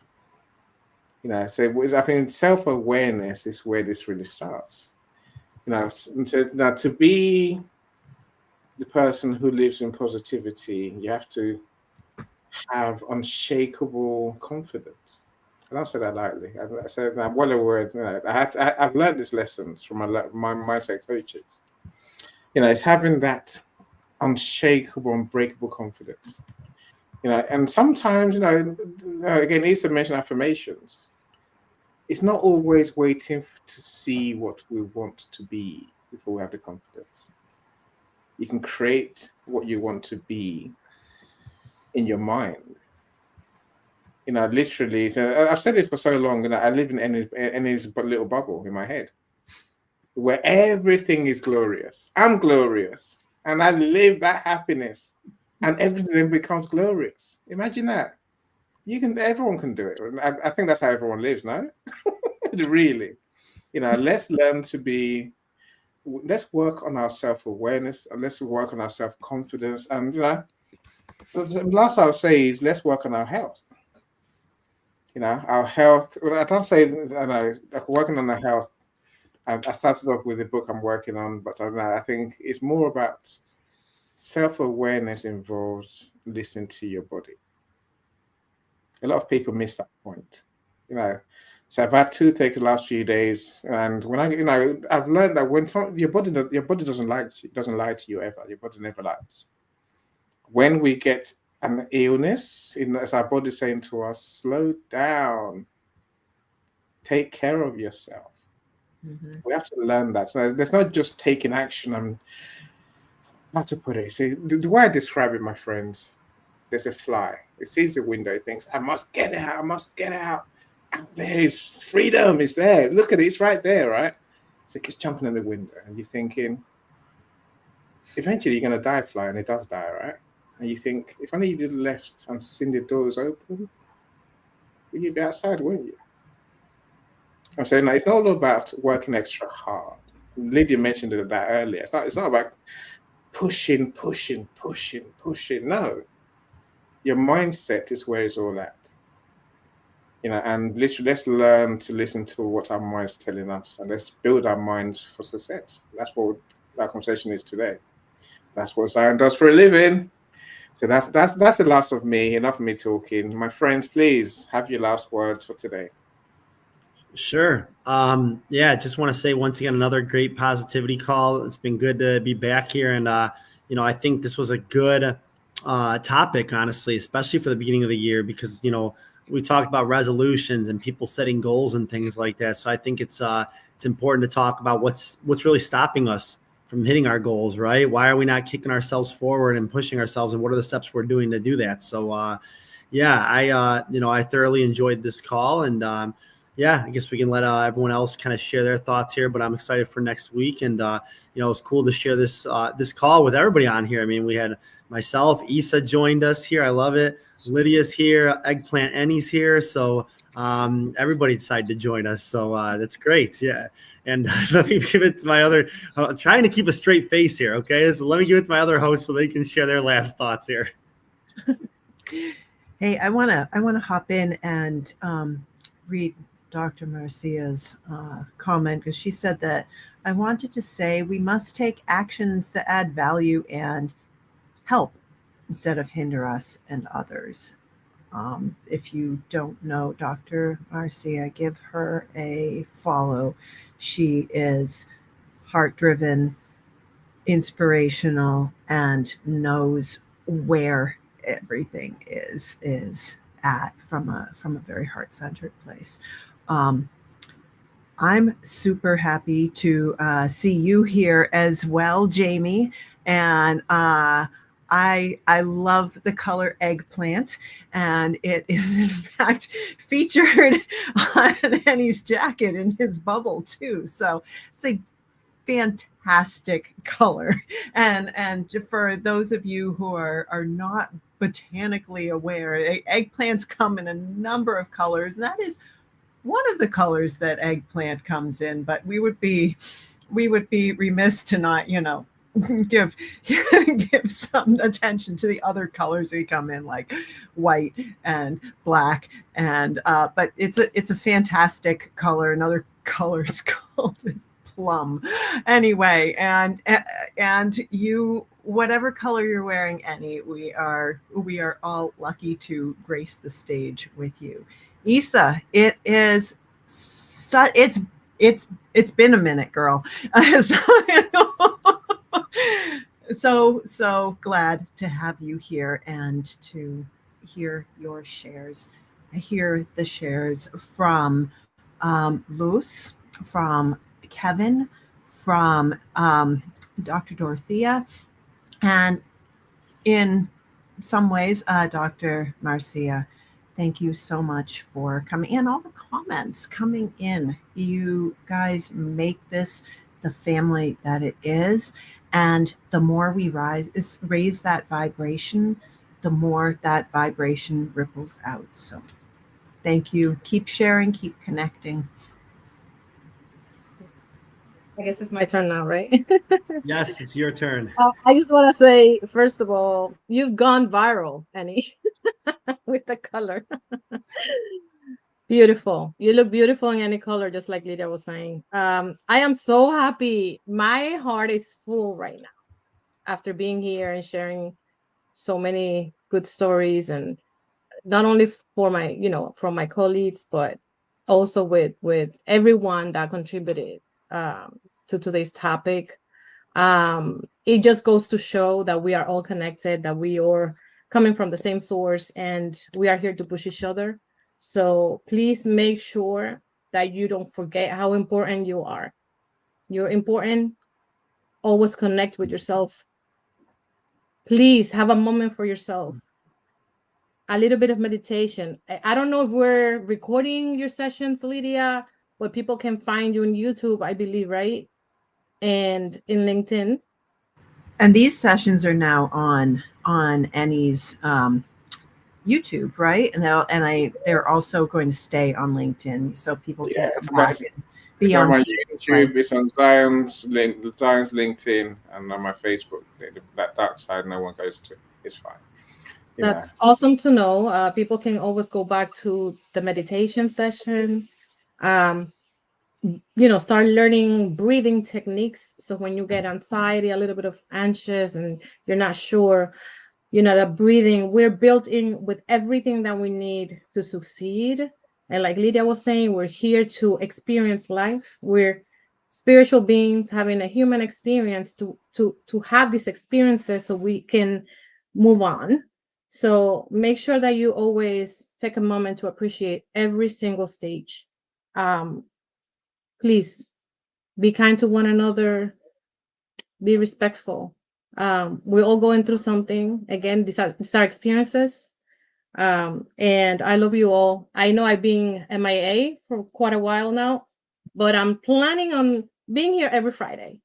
So I think self-awareness is where this really starts. To be the person who lives in positivity, you have to have unshakable confidence. I don't say that lightly. I said I'm well aware. I've learned these lessons from my mindset coaches. It's having that unshakable, unbreakable confidence. And sometimes, again, Issa mentioned affirmations. It's not always waiting to see what we want to be before we have the confidence. You can create what you want to be in your mind. Literally. So I've said it for so long. I live in any little bubble in my head where everything is glorious. I'm glorious, and I live that happiness, and everything becomes glorious. Imagine that. Everyone can do it. I think that's how everyone lives, no? Really. Let's learn to be. Let's work on our self-awareness, and let's work on our self-confidence, and the last I'll say is let's work on our health. Our health. I don't say working on our health. I started off with the book I'm working on, but I think it's more about self-awareness involves listening to your body. A lot of people miss that point, you know. So I've had toothache the last few days, and when I've learned that when your body doesn't lie to you ever. Your body never lies. When we get an illness, it's our body saying to us, "Slow down, take care of yourself." We have to learn that. So there's not just taking action and how to put it. See, the way I describe it, my friends, there's a fly. It sees the window. It thinks, I must get it out. I must get it out. And there is freedom. It's there. Look at it. It's right there, right? So it keeps jumping in the window. And you're thinking, eventually you're going to die, fly. And it does die, right? And you think, if only you did left and seen the doors open, you'd be outside, wouldn't you? I'm saying, no, it's not all about working extra hard. Lydia mentioned that earlier. It's not about pushing. No. Your mindset is where it's all at. You know, and literally let's learn to listen to what our mind's telling us, and let's build our minds for success. That's what our conversation is today. That's what Zion does for a living. So that's the last of me. Enough of me talking. My friends, please have your last words for today. Sure. Yeah, just want to say once again, another great positivity call. It's been good to be back here. And, I think this was a good topic, honestly, especially for the beginning of the year, because, we talked about resolutions and people setting goals and things like that. So I think it's important to talk about what's really stopping us from hitting our goals, right? Why are we not kicking ourselves forward and pushing ourselves? And what are the steps we're doing to do that? So, I thoroughly enjoyed this call, and I guess we can let everyone else kind of share their thoughts here, but I'm excited for next week. And, it's cool to share this call with everybody on here. I mean, we had myself, Issa joined us here. I love it. Lydia's here. Eggplant Annie's here. So everybody decided to join us. So that's great. Yeah. And let me give it to my other, trying to keep a straight face here. Okay. So let me give it to my other hosts so they can share their last thoughts here. Hey, I wanna hop in and read Dr. Marcia's comment, because she said that I wanted to say we must take actions that add value and help instead of hinder us and others. If you don't know Dr. Marcia, give her a follow. She is heart-driven, inspirational, and knows where everything is at from a very heart-centered place. I'm super happy to see you here as well, Jamie. And I love the color eggplant, and it is in fact featured on Annie's jacket in his bubble too. So it's a fantastic color. And for those of you who are not botanically aware, eggplants come in a number of colors, and that is one of the colors that eggplant comes in. But we would be remiss to not, give some attention to the other colors that come in, like white and black. And but it's a fantastic color. Another color it's called is plum. Anyway, and you, whatever color you're wearing, Annie, we are all lucky to grace the stage with you. Issa, it is it's been a minute, girl. So glad to have you here and to hear your shares. I hear the shares from Luz, from Kevin, from Dr. Dorothea, and in some ways, Dr. Marcia. Thank you so much for coming in. All the comments coming in. You guys make this the family that it is. And the more we raise that vibration, the more that vibration ripples out. So thank you. Keep sharing, keep connecting. I guess it's my turn now, right? Yes, it's your turn. I just want to say, first of all, you've gone viral, Annie, with the color. Beautiful. You look beautiful in any color, just like Lydia was saying. I am so happy. My heart is full right now after being here and sharing so many good stories, and not only for my, from my colleagues, but also with everyone that contributed to today's topic. It just goes to show that we are all connected, that we are coming from the same source, and we are here to push each other. So please make sure that you don't forget how important you are. You're important. Always connect with yourself. Please have a moment for yourself. A little bit of meditation. I don't know if we're recording your sessions, Lydia, but people can find you on YouTube, I believe, right? And in LinkedIn. And these sessions are now on Annie's YouTube, right? And they're also going to stay on LinkedIn, so people can Yeah, come back and it's be on on my right? YouTube, it's on Zion's LinkedIn, and on my Facebook. That dark side no one goes to. It's fine. That's awesome to know. People can always go back to the meditation session. Start learning breathing techniques. So when you get anxiety, a little bit of anxious, and you're not sure, that breathing, we're built in with everything that we need to succeed. And like Lydia was saying, we're here to experience life. We're spiritual beings having a human experience to have these experiences so we can move on. So make sure that you always take a moment to appreciate every single stage. Please be kind to one another, be respectful. We're all going through something. Again, these are experiences. And I love you all. I know I've been MIA for quite a while now, but I'm planning on being here every Friday.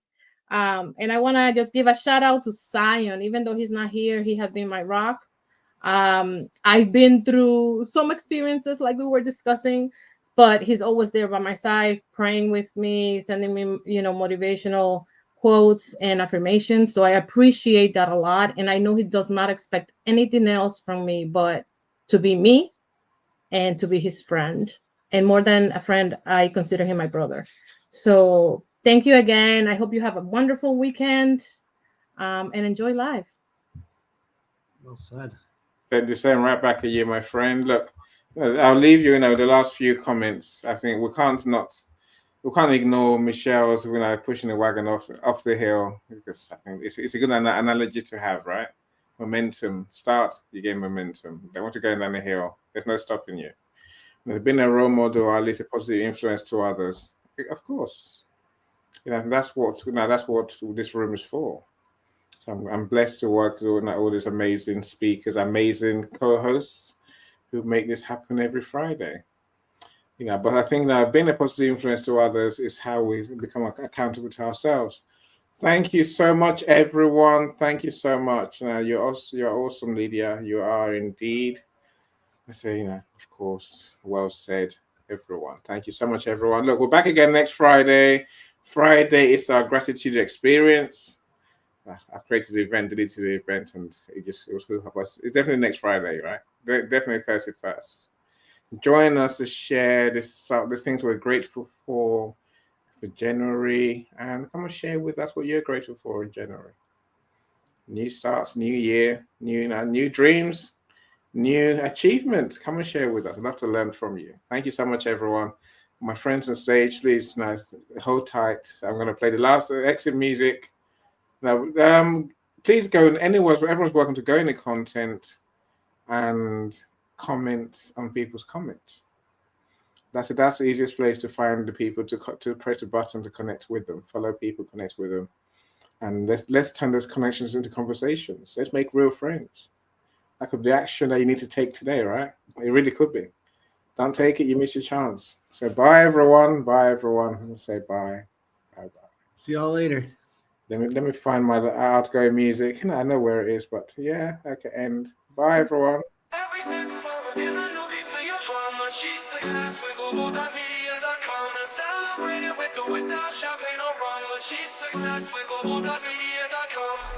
And I want to just give a shout out to Zion. Even though he's not here, he has been my rock. I've been through some experiences like we were discussing, but he's always there by my side, praying with me, sending me, motivational quotes and affirmations. So I appreciate that a lot. And I know he does not expect anything else from me but to be me and to be his friend. And more than a friend, I consider him my brother. So thank you again. I hope you have a wonderful weekend, and enjoy life. Well said. The same right back at you, my friend. Look, I'll leave you. The last few comments. I think we can't ignore Michelle's pushing the wagon off the hill, because I think it's a good analogy to have, right? Momentum. Start, you gain momentum. They want to go down the hill. There's no stopping you. There's been a role model, or at least a positive influence to others. Of course, that's what this room is for. So I'm blessed to work with all these amazing speakers, amazing co-hosts who make this happen every Friday. But I think that being a positive influence to others is how we become accountable to ourselves. Thank you so much, everyone. Thank you so much. You're awesome, Lydia. You are indeed. I say, of course, well said, everyone. Thank you so much, everyone. Look, we're back again next Friday. Friday is our gratitude experience. I created the event, deleted the event, and it was cool. It's definitely next Friday, right? Definitely 31st. Join us to share the things we're grateful for January, and come and share with us what you're grateful for in January. New starts, new year, new dreams, new achievements. Come and share with us. I'd love to learn from you. Thank you so much, everyone. My friends on stage, please hold tight. I'm going to play the last exit music. Now, please go, and everyone's welcome to go in the content and comment on people's comments. That's the easiest place to find the people to press a button to connect with them, follow people, connect with them, and let's turn those connections into conversations. Let's make real friends. That could be the action that you need to take today, right? It really could be. Don't take it, you miss your chance. So bye everyone. Bye everyone. Say bye. Bye bye. See y'all later. Let me find my outgoing music. I know where it is, but yeah, okay, end. Bye everyone. Every step forward is a new beat to your drum. Achieve success with Global.Media.com and celebrate it with or without champagne or rum. Achieve success with Global.Media.com.